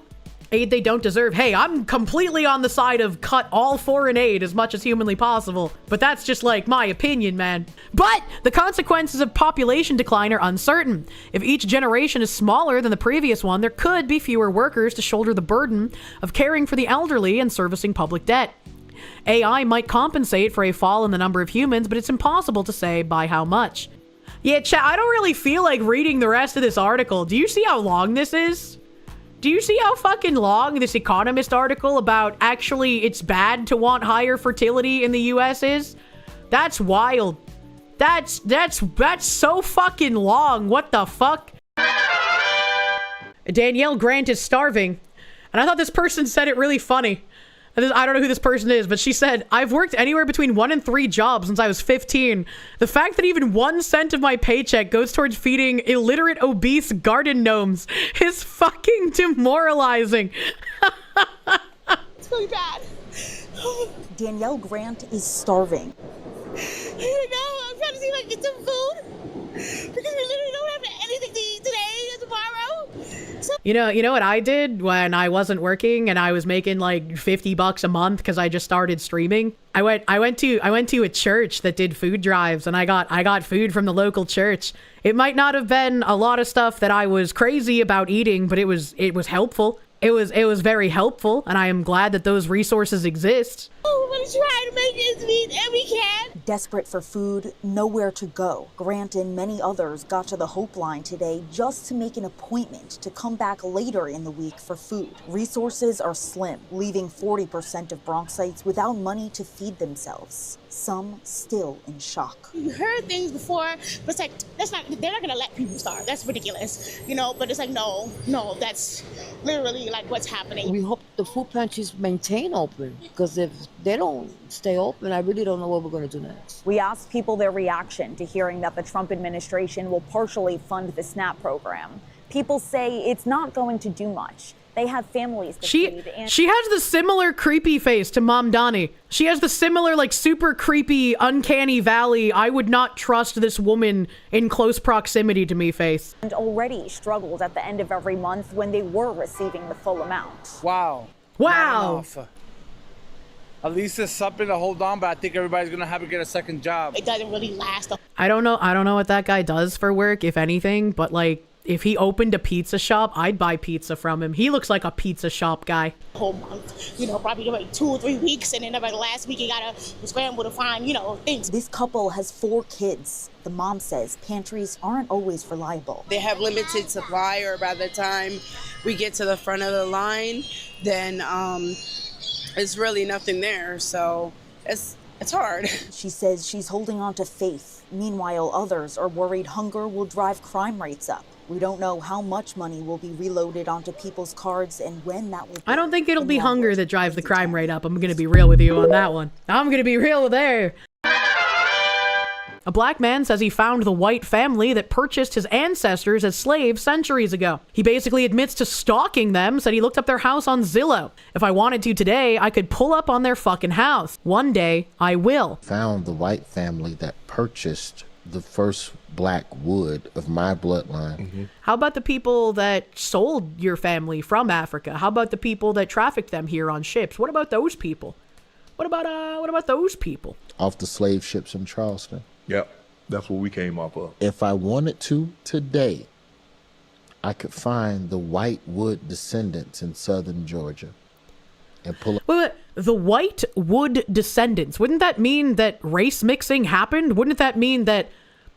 Aid they don't deserve. Hey, I'm completely on the side of cut all foreign aid as much as humanly possible, but that's just like my opinion, man. But the consequences of population decline are uncertain. If each generation is smaller than the previous one, there could be fewer workers to shoulder the burden of caring for the elderly and servicing public debt. AI might compensate for a fall in the number of humans, but it's impossible to say by how much. Yeah, chat, I don't really feel like reading the rest of this article. Do you see how long this is? Do you see how fucking long this Economist article about actually it's bad to want higher fertility in the US is? That's wild. That's so fucking long. What the fuck? Danielle Grant is starving. And I thought this person said it really funny. I don't know who this person is, but she said, I've worked anywhere between 1 and 3 jobs since I was 15. The fact that even 1 cent of my paycheck goes towards feeding illiterate, obese garden gnomes is fucking demoralizing.
It's really bad. Danielle Grant is starving. You know, I'm trying to see if I can get some food because we literally don't have anything to eat today or tomorrow. So
You know what I did when I wasn't working and I was making like $50 a month because I just started streaming? I went to a church that did food drives and I got food from the local church. It might not have been a lot of stuff that I was crazy about eating, but it was helpful. It was very helpful, and I am glad that those resources exist.
we're going to try to make ends meet, and we can. Desperate for food, nowhere to go. Grant and many others got to the Hope Line today just to make an appointment to come back later in the week for food. Resources are slim, leaving 40% of Bronxites without money to feed themselves. Some still in shock.
You heard things before, but it's like, they're not gonna let people starve. That's ridiculous, but it's like, no, that's literally like what's happening.
We hope the food pantries maintain open, because if they don't stay open, I really don't know what we're gonna do next.
We asked people their reaction to hearing that the Trump administration will partially fund the SNAP program. People say it's not going to do much. They have families to feed. And
she has the similar creepy face to Mamdani. She has the similar, like, super creepy, uncanny valley, I would not trust this woman in close proximity to me face.
And already struggled at the end of every month when they were receiving the full amount.
Wow.
Wow.
At least there's something to hold on, but I think everybody's gonna have to get a second job.
It doesn't really last.
I don't know what that guy does for work, if anything, but like, if he opened a pizza shop, I'd buy pizza from him. He looks like a pizza shop guy.
Whole month, probably like 2 or 3 weeks, and then by the last week, you gotta scramble to find, things.
This couple has 4 kids. The mom says pantries aren't always reliable.
They have limited supply, or by the time we get to the front of the line, then it's really nothing there. So it's hard.
She says she's holding on to faith. Meanwhile, others are worried hunger will drive crime rates up. We don't know how much money will be reloaded onto people's cards and when that will be.
I don't think it'll be hunger that drives the crime rate up. I'm gonna be real with you on that one. I'm gonna be real there. A black man says he found the white family that purchased his ancestors as slaves centuries ago. He basically admits to stalking them, said he looked up their house on Zillow. If I wanted to today, I could pull up on their fucking house. One day, I will.
Found the white family that purchased the first black wood of my bloodline. Mm-hmm.
How about the people that sold your family from Africa? How about the people that trafficked them here on ships? What about those people? What about those people?
Off the slave ships in Charleston.
Yep, that's what we came off of.
If I wanted to today, I could find the White Wood descendants in southern Georgia and pull up.
Wait, the White Wood descendants, wouldn't that mean that race mixing happened? Wouldn't that mean that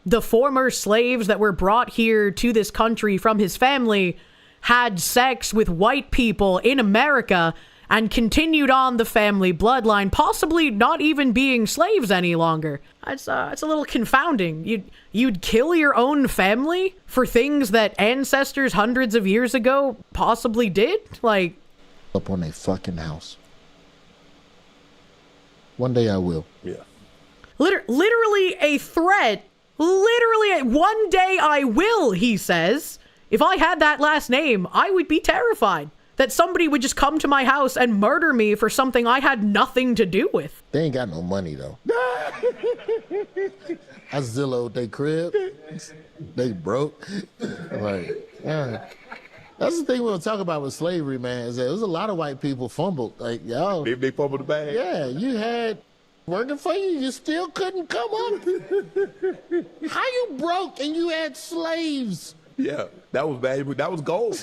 the former slaves that were brought here to this country from his family had sex with white people in America and continued on the family bloodline, possibly not even being slaves any longer? It's a little confounding. You'd kill your own family for things that ancestors hundreds of years ago possibly did? Like,
up on a fucking house. One day I will.
Yeah.
Literally a threat. Literally, one day I will, he says. If I had that last name, I would be terrified that somebody would just come to my house and murder me for something I had nothing to do with.
They ain't got no money, though. I Zillowed they crib. They broke. Like, yeah. That's the thing we'll talk about with slavery, man, is that there was a lot of white people fumbled. Like, y'all.
They fumbled the bag.
Yeah, you had working for you, you still couldn't come up. How you broke and you had slaves?
Yeah, that was valuable. That was gold.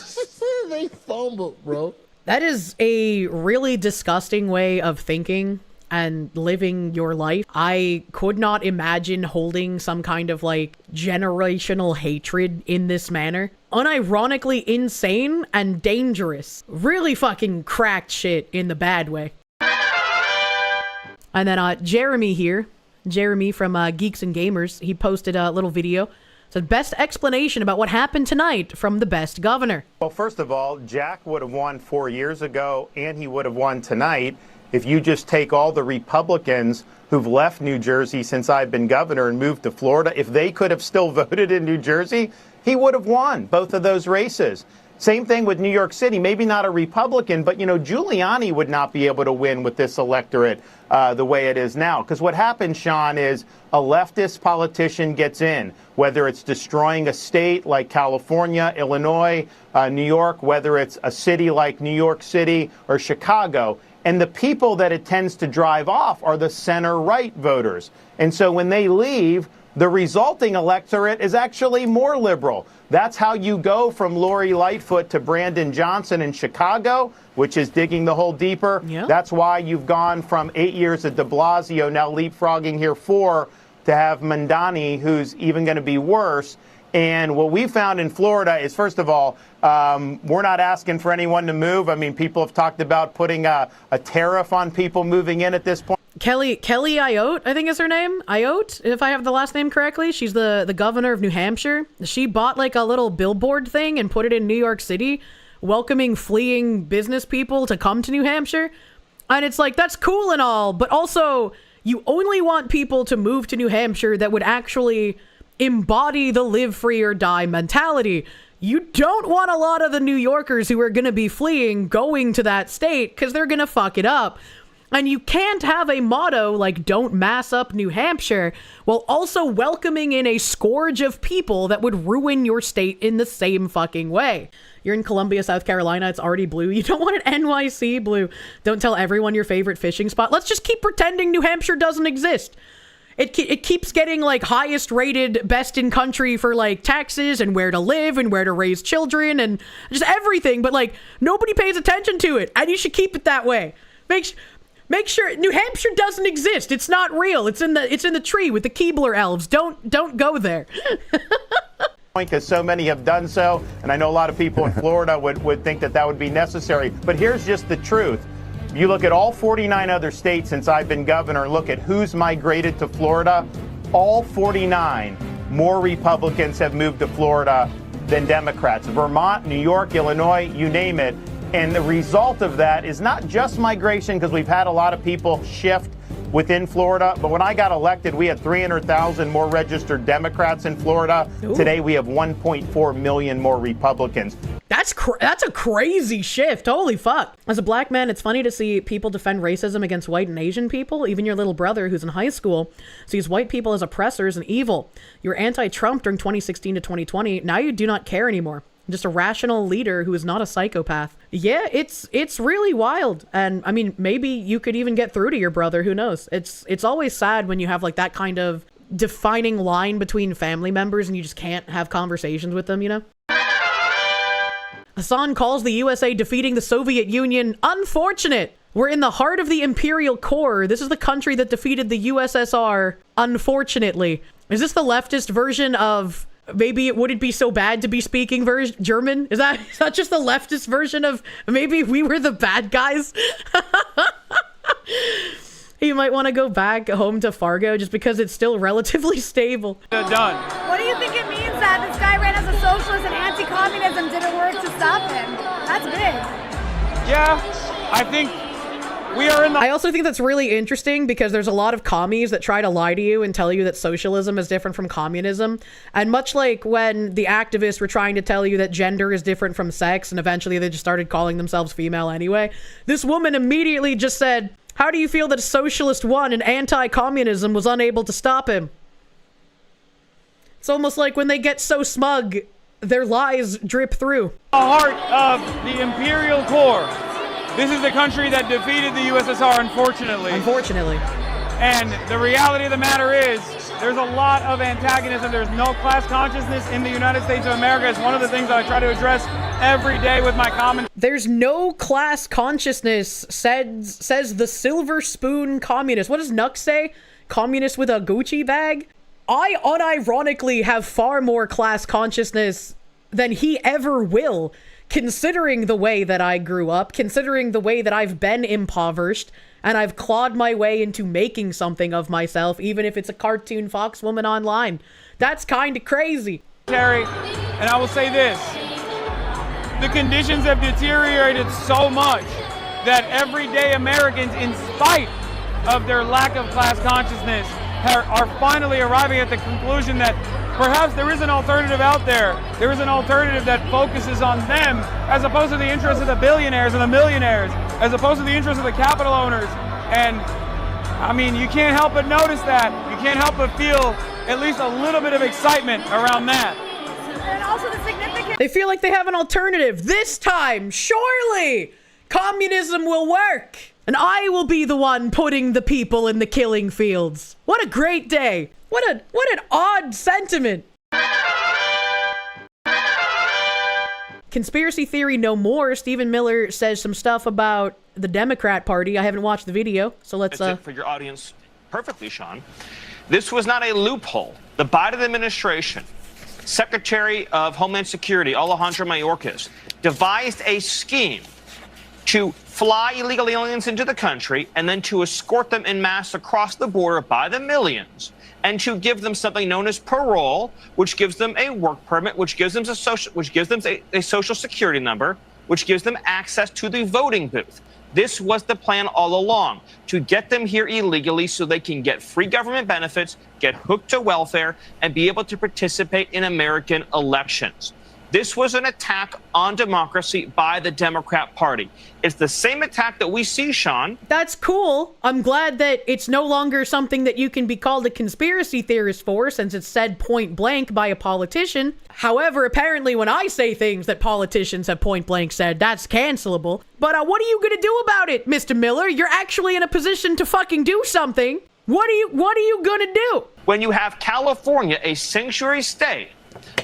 They fumbled, bro.
That is a really disgusting way of thinking and living your life. I could not imagine holding some kind of like generational hatred in this manner. Unironically insane and dangerous. Really fucking cracked shit in the bad way. And then Jeremy here, Jeremy from Geeks and Gamers, he posted a little video. Said, best explanation about what happened tonight from the best governor.
Well, first of all, Jack would have won 4 years ago, and he would have won tonight if you just take all the Republicans who've left New Jersey since I've been governor and moved to Florida. If they could have still voted in New Jersey, he would have won both of those races. Same thing with New York City. Maybe not a Republican, but, you know, Giuliani would not be able to win with this electorate the way it is now. Because what happens, Sean, is a leftist politician gets in, whether it's destroying a state like California, Illinois, New York, whether it's a city like New York City or Chicago. And the people that it tends to drive off are the center-right voters. And so when they leave, the resulting electorate is actually more liberal. That's how you go from Lori Lightfoot to Brandon Johnson in Chicago, which is digging the hole deeper. Yep. That's why you've gone from 8 years at de Blasio, now leapfrogging here 4, to have Mandani, who's even going to be worse. And what we found in Florida is, first of all, we're not asking for anyone to move. I mean, people have talked about putting a tariff on people moving in at this point.
Kelly Ayotte, I think is her name. Ayotte, if I have the last name correctly. She's the governor of New Hampshire. She bought like a little billboard thing and put it in New York City, welcoming fleeing business people to come to New Hampshire. And it's like, that's cool and all, but also you only want people to move to New Hampshire that would actually embody the live free or die mentality. You don't want a lot of the New Yorkers who are going to be fleeing going to that state because they're going to fuck it up. And you can't have a motto like don't mass up New Hampshire while also welcoming in a scourge of people that would ruin your state in the same fucking way. You're in Columbia, South Carolina. It's already blue. You don't want an NYC blue. Don't tell everyone your favorite fishing spot. Let's just keep pretending New Hampshire doesn't exist. It keeps getting like highest rated best in country for like taxes and where to live and where to raise children and just everything. But like nobody pays attention to it. And you should keep it that way. Make sure New Hampshire doesn't exist. It's not real. It's in the tree with the Keebler elves. Don't go there.
Because so many have done so, and I know a lot of people in Florida would think that would be necessary. But here's just the truth. You look at all 49 other states since I've been governor and look at who's migrated to Florida, all 49 more Republicans have moved to Florida than Democrats. Vermont, New York, Illinois, you name it. And the result of that is not just migration, because we've had a lot of people shift within Florida. But when I got elected, we had 300,000 more registered Democrats in Florida. Ooh. Today, we have 1.4 million more Republicans.
That's a crazy shift. Holy fuck. As a black man, it's funny to see people defend racism against white and Asian people. Even your little brother, who's in high school, sees white people as oppressors and evil. You were anti-Trump during 2016 to 2020. Now you do not care anymore. Just a rational leader who is not a psychopath. Yeah, it's really wild. And I mean, maybe you could even get through to your brother. Who knows? It's always sad when you have like that kind of defining line between family members and you just can't have conversations with them, you know? Hasan calls the USA defeating the Soviet Union unfortunate. We're in the heart of the imperial core. This is the country that defeated the USSR, unfortunately. Is this the leftist version of maybe it wouldn't be so bad to be speaking German? Is that just the leftist version of maybe we were the bad guys? You might want to go back home to Fargo just because it's still relatively stable.
Done.
What do you think it means that this guy ran as a socialist and anti-communism didn't work to stop him? That's big.
Yeah, I think we are in the...
I also think that's really interesting because there's a lot of commies that try to lie to you and tell you that socialism is different from communism. And much like when the activists were trying to tell you that gender is different from sex and eventually they just started calling themselves female anyway, this woman immediately just said, how do you feel that a socialist won and anti-communism was unable to stop him? It's almost like when they get so smug, their lies drip through.
The heart of the imperial core. This is the country that defeated the USSR, unfortunately.
Unfortunately.
And the reality of the matter is, there's a lot of antagonism. There's no class consciousness in the United States of America. It's one of the things that I try to address every day with my comments.
There's no class consciousness, says the silver spoon communist. What does Nuck say? Communist with a Gucci bag? I unironically have far more class consciousness than he ever will, considering the way that I grew up, considering the way that I've been impoverished, and I've clawed my way into making something of myself, even if it's a cartoon fox woman online. That's kind of crazy.
Terry, and I will say this, the conditions have deteriorated so much that everyday Americans, in spite of their lack of class consciousness, are finally arriving at the conclusion that perhaps there is an alternative out there. There is an alternative that focuses on them as opposed to the interests of the billionaires and the millionaires, as opposed to the interests of the capital owners. And I mean, you can't help but notice that. You can't help but feel at least a little bit of excitement around that.
And also the significance.
They feel like they have an alternative. This time, surely, communism will work. And I will be the one putting the people in the killing fields. What a great day. What an odd sentiment. Conspiracy theory no more. Stephen Miller says some stuff about the Democrat Party. I haven't watched the video, so let's
That's it for your audience perfectly, Sean. This was not a loophole. The Biden administration, Secretary of Homeland Security Alejandro Mayorkas, devised a scheme to fly illegal aliens into the country and then to escort them en masse across the border by the millions, and to give them something known as parole, which gives them a work permit, which gives them a social security number, which gives them access to the voting booth. This was the plan all along, to get them here illegally so they can get free government benefits, get hooked to welfare, and be able to participate in American elections. This was an attack on democracy by the Democrat Party. It's the same attack that we see, Sean.
That's cool. I'm glad that it's no longer something that you can be called a conspiracy theorist for, since it's said point blank by a politician. However, apparently when I say things that politicians have point blank said, that's cancelable. But what are you gonna do about it, Mr. Miller? You're actually in a position to fucking do something. What are you gonna do?
When you have California, a sanctuary state,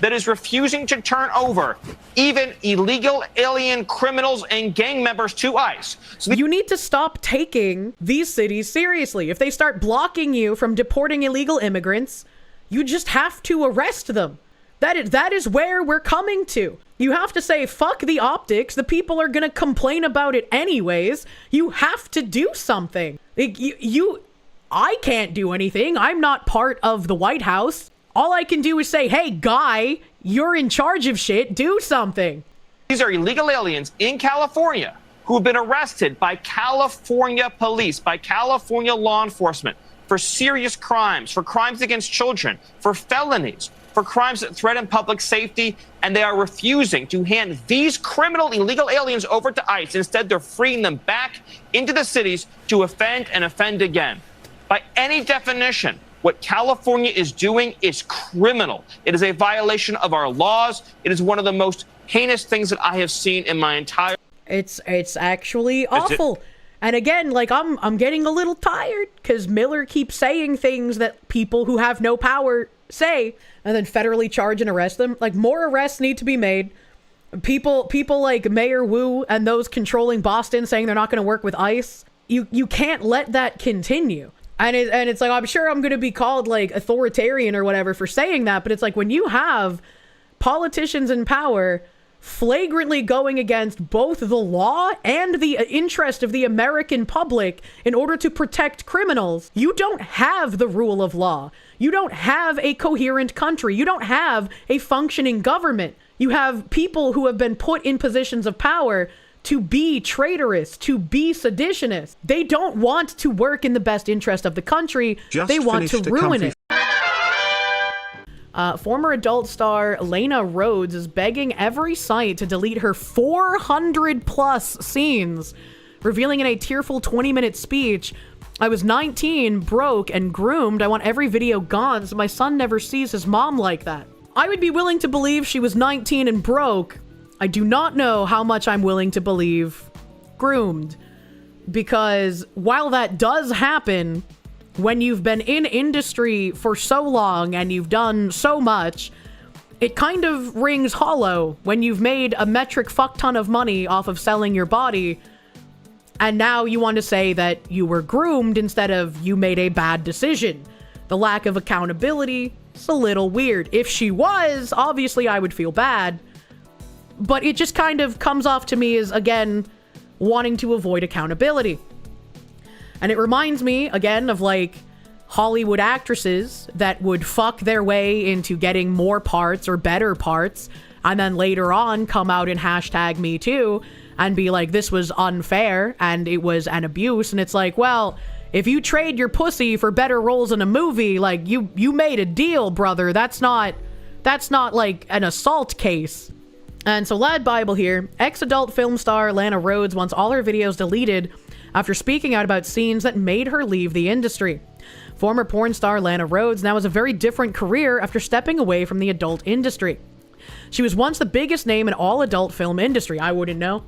that is refusing to turn over even illegal alien criminals and gang members to ICE.
So you need to stop taking these cities seriously. If they start blocking you from deporting illegal immigrants, you just have to arrest them. That is where we're coming to. You have to say, fuck the optics. The people are going to complain about it anyways. You have to do something. I can't do anything. I'm not part of the White House. All I can do is say, hey, guy, you're in charge of shit. Do something.
These are illegal aliens in California who have been arrested by California police, by California law enforcement for serious crimes, for crimes against children, for felonies, for crimes that threaten public safety, and they are refusing to hand these criminal illegal aliens over to ICE. Instead, they're freeing them back into the cities to offend and offend again. By any definition, what California is doing is criminal. It is a violation of our laws. It is one of the most heinous things that I have seen in my entire...
It's actually awful. And again, like, I'm getting a little tired because Miller keeps saying things that people who have no power say and then federally charge and arrest them. Like, more arrests need to be made. People like Mayor Wu and those controlling Boston saying they're not going to work with ICE. You can't let that continue. And it's like, I'm sure I'm going to be called like authoritarian or whatever for saying that, but it's like when you have politicians in power flagrantly going against both the law and the interest of the American public in order to protect criminals, you don't have the rule of law. You don't have a coherent country. You don't have a functioning government. You have people who have been put in positions of power to be traitorous, to be seditionists. They don't want to work in the best interest of the country. They want to ruin it. Former adult star Lana Rhoades is begging every site to delete her 400 plus scenes, revealing in a tearful 20-minute speech, "I was 19, broke, and groomed. I want every video gone so my son never sees his mom like that." I would be willing to believe she was 19 and broke. I do not know how much I'm willing to believe groomed. Because while that does happen, when you've been in industry for so long and you've done so much, it kind of rings hollow when you've made a metric fuck ton of money off of selling your body, and now you want to say that you were groomed instead of you made a bad decision. The lack of accountability is a little weird. If she was, obviously I would feel bad, but it just kind of comes off to me as, again, wanting to avoid accountability. And it reminds me, again, of like Hollywood actresses that would fuck their way into getting more parts or better parts, and then later on come out and hashtag me too and be like, this was unfair and it was an abuse. And it's like, well, if you trade your pussy for better roles in a movie, like you made a deal, brother. That's not like an assault case. And so Lad Bible here, ex-adult film star Lana Rhoades wants all her videos deleted after speaking out about scenes that made her leave the industry. Former porn star Lana Rhoades now has a very different career after stepping away from the adult industry. She was once the biggest name in all adult film industry. I wouldn't know.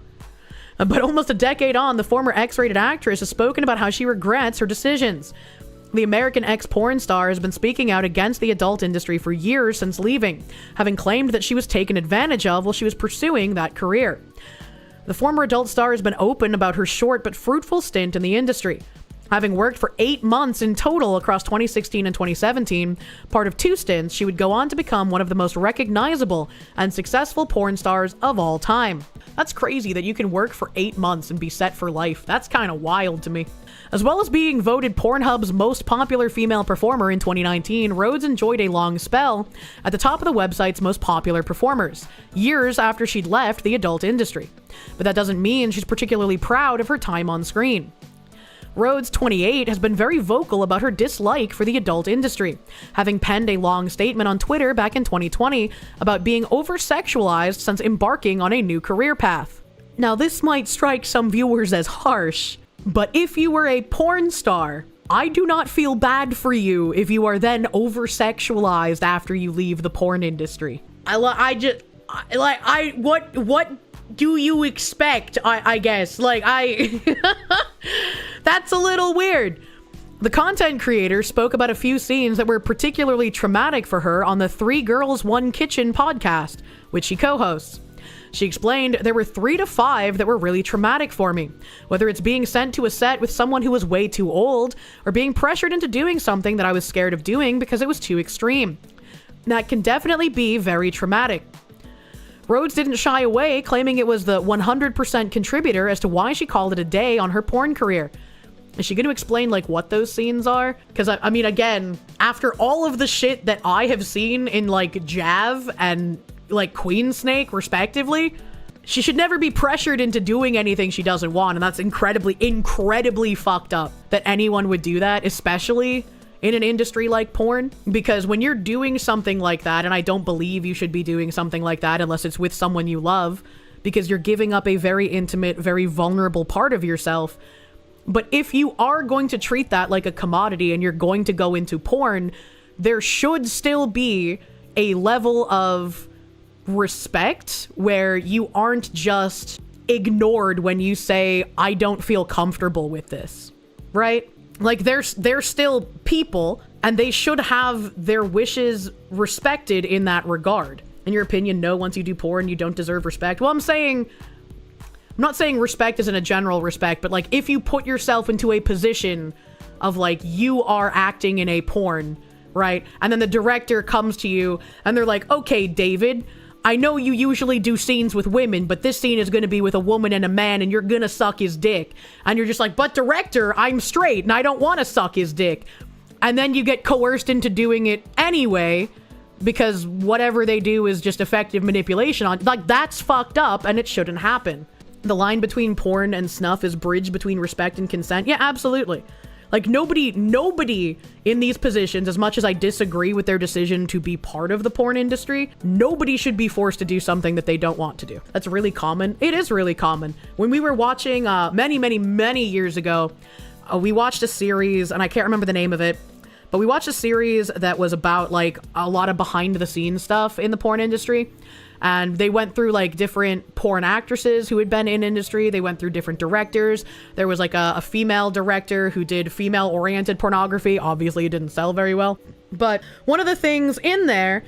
But almost a decade on, the former X-rated actress has spoken about how she regrets her decisions. The American ex-porn star has been speaking out against the adult industry for years since leaving, having claimed that she was taken advantage of while she was pursuing that career. The former adult star has been open about her short but fruitful stint in the industry. Having worked for 8 months in total across 2016 and 2017, part of 2 stints, she would go on to become one of the most recognizable and successful porn stars of all time. That's crazy that you can work for 8 months and be set for life. That's kind of wild to me. As well as being voted Pornhub's most popular female performer in 2019, Rhoades enjoyed a long spell at the top of the website's most popular performers, years after she'd left the adult industry. But that doesn't mean she's particularly proud of her time on screen. Rhoades, 28, has been very vocal about her dislike for the adult industry, having penned a long statement on Twitter back in 2020 about being over-sexualized since embarking on a new career path. Now, this might strike some viewers as harsh, but if you were a porn star, I do not feel bad for you if you are then over-sexualized after you leave the porn industry. What do you expect? I guess. That's a little weird. The content creator spoke about a few scenes that were particularly traumatic for her on the 3 Girls, 1 Kitchen podcast, which she co-hosts. She explained, there were 3 to 5 that were really traumatic for me, whether it's being sent to a set with someone who was way too old, or being pressured into doing something that I was scared of doing because it was too extreme. That can definitely be very traumatic. Rhoades didn't shy away, claiming it was the 100% contributor as to why she called it a day on her porn career. Is she going to explain, what those scenes are? Because, I mean, again, after all of the shit that I have seen in, Jav and, Queen Snake, respectively, she should never be pressured into doing anything she doesn't want, and that's incredibly, incredibly fucked up that anyone would do that, especially in an industry like porn. Because when you're doing something like that, and I don't believe you should be doing something like that unless it's with someone you love, because you're giving up a very intimate, very vulnerable part of yourself. But if you are going to treat that like a commodity and you're going to go into porn, there should still be a level of respect where you aren't just ignored when you say, I don't feel comfortable with this, right? They're still people, and they should have their wishes respected in that regard. In your opinion, no, once you do porn, you don't deserve respect. Well, I'm not saying respect as in a general respect, but like if you put yourself into a position of like you are acting in a porn, right? And then the director comes to you and they're like, okay, David, I know you usually do scenes with women, but this scene is going to be with a woman and a man and you're going to suck his dick. And you're just like, but director, I'm straight and I don't want to suck his dick. And then you get coerced into doing it anyway because whatever they do is just effective manipulation on, like, that's fucked up and it shouldn't happen. The line between porn and snuff is bridge between respect and consent. Yeah, absolutely. Like nobody in these positions, as much as I disagree with their decision to be part of the porn industry, nobody should be forced to do something that they don't want to do. That's really common. It is really common. When we were watching many years ago, we watched a series, and I can't remember the name of it, but we watched a series that was about like a lot of behind the scenes stuff in the porn industry. And they went through like different porn actresses who had been in industry. They went through different directors. There was like a female director who did female oriented pornography. Obviously it didn't sell very well. But one of the things in there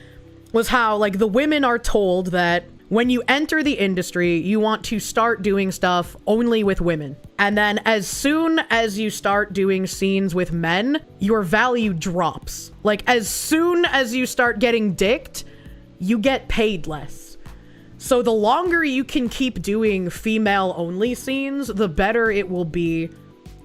was how like the women are told that when you enter the industry, you want to start doing stuff only with women. And then as soon as you start doing scenes with men, your value drops. Like as soon as you start getting dicked, you get paid less. So the longer you can keep doing female-only scenes, the better it will be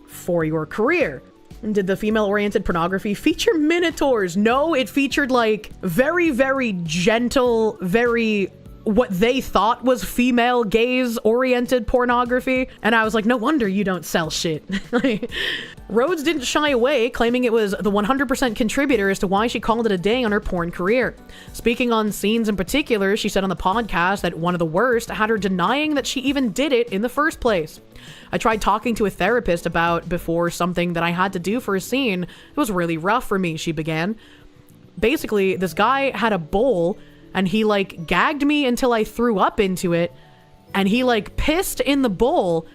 for your career. And did the female-oriented pornography feature minotaurs? No, it featured like very, very gentle, very what they thought was female gaze-oriented pornography. And I was like, no wonder you don't sell shit. Rhoades didn't shy away, claiming it was the 100% contributor as to why she called it a day on her porn career. Speaking on scenes in particular, she said on the podcast that one of the worst had her denying that she even did it in the first place. I tried talking to a therapist about before something that I had to do for a scene. It was really rough for me, she began. Basically, this guy had a bowl and he like gagged me until I threw up into it, and he like pissed in the bowl,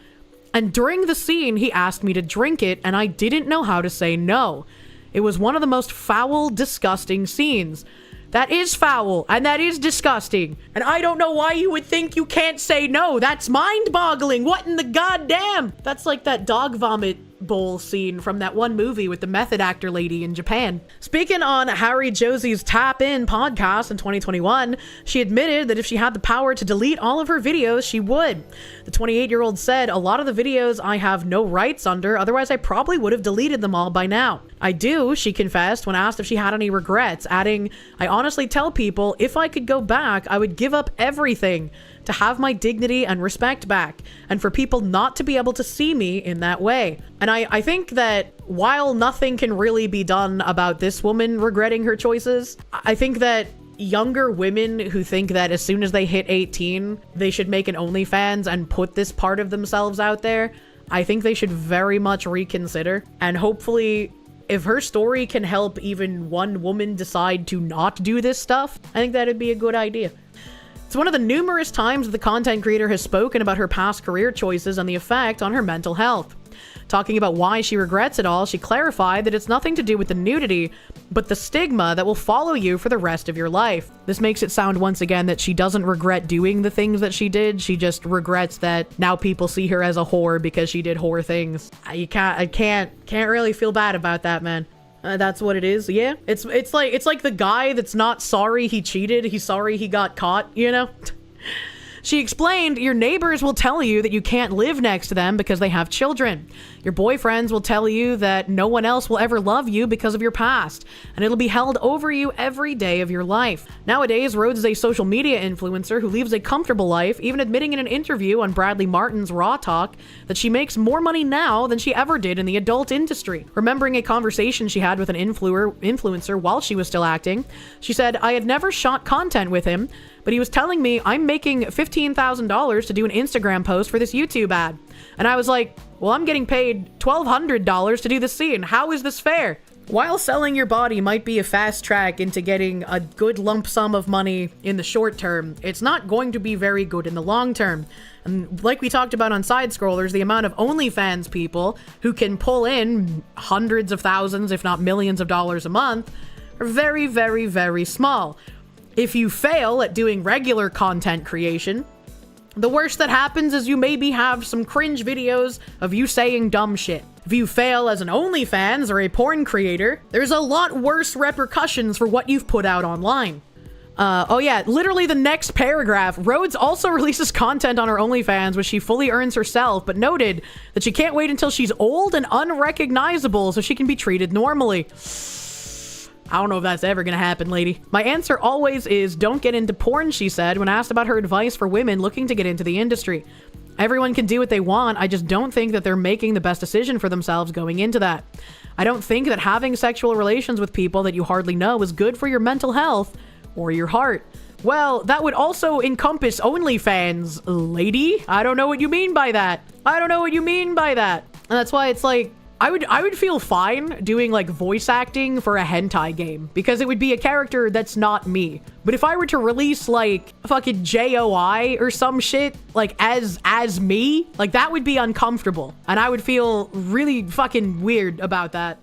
and during the scene he asked me to drink it and I didn't know how to say no. It was one of the most foul, disgusting scenes. That is foul and that is disgusting, and I don't know why you would think you can't say no. That's mind-boggling. What in the goddamn? That's like that dog vomit bowl scene from that one movie with the method actor lady in Japan. Speaking on Harry Josie's Tap In podcast in 2021, she admitted that if she had the power to delete all of her videos, she would. The 28-year-old said, "A lot of the videos I have no rights under, otherwise I probably would have deleted them all by now. I do," she confessed when asked if she had any regrets, adding, "I honestly tell people if I could go back, I would give up everything to have my dignity and respect back, and for people not to be able to see me in that way." And I think that while nothing can really be done about this woman regretting her choices, I think that younger women who think that as soon as they hit 18, they should make an OnlyFans and put this part of themselves out there, I think they should very much reconsider. And hopefully, if her story can help even one woman decide to not do this stuff, I think that'd be a good idea. It's one of the numerous times the content creator has spoken about her past career choices and the effect on her mental health. Talking about why she regrets it all, she clarified that it's nothing to do with the nudity, but the stigma that will follow you for the rest of your life. This makes it sound once again that she doesn't regret doing the things that she did. She just regrets that now people see her as a whore because she did whore things. I can't really feel bad about that, man. That's what it is. Yeah, it's like the guy that's not sorry he cheated. He's sorry he got caught, you know? She explained, your neighbors will tell you that you can't live next to them because they have children. Your boyfriends will tell you that no one else will ever love you because of your past, and it'll be held over you every day of your life. Nowadays, Rhoades is a social media influencer who lives a comfortable life, even admitting in an interview on Bradley Martin's Raw Talk that she makes more money now than she ever did in the adult industry. Remembering a conversation she had with an influencer while she was still acting, she said, I had never shot content with him, but he was telling me I'm making $15,000 to do an Instagram post for this YouTube ad. And I was like, well, I'm getting paid $1,200 to do this scene. How is this fair? While selling your body might be a fast track into getting a good lump sum of money in the short term, it's not going to be very good in the long term. And like we talked about on Side Scrollers, the amount of OnlyFans people who can pull in hundreds of thousands, if not millions of dollars a month, are very, very, very small. If you fail at doing regular content creation, the worst that happens is you maybe have some cringe videos of you saying dumb shit. If you fail as an OnlyFans or a porn creator, there's a lot worse repercussions for what you've put out online. Oh yeah, literally the next paragraph. Rhoades also releases content on her OnlyFans, which she fully earns herself, but noted that she can't wait until she's old and unrecognizable so she can be treated normally. I don't know if that's ever gonna happen, lady. My answer always is don't get into porn, she said, when asked about her advice for women looking to get into the industry. Everyone can do what they want. I just don't think that they're making the best decision for themselves going into that. I don't think that having sexual relations with people that you hardly know is good for your mental health or your heart. Well, that would also encompass OnlyFans, lady. I don't know what you mean by that. I don't know what you mean by that. And that's why it's like, I would feel fine doing like voice acting for a hentai game because it would be a character that's not me. But if I were to release like fucking JOI or some shit like as me, like that would be uncomfortable and I would feel really fucking weird about that.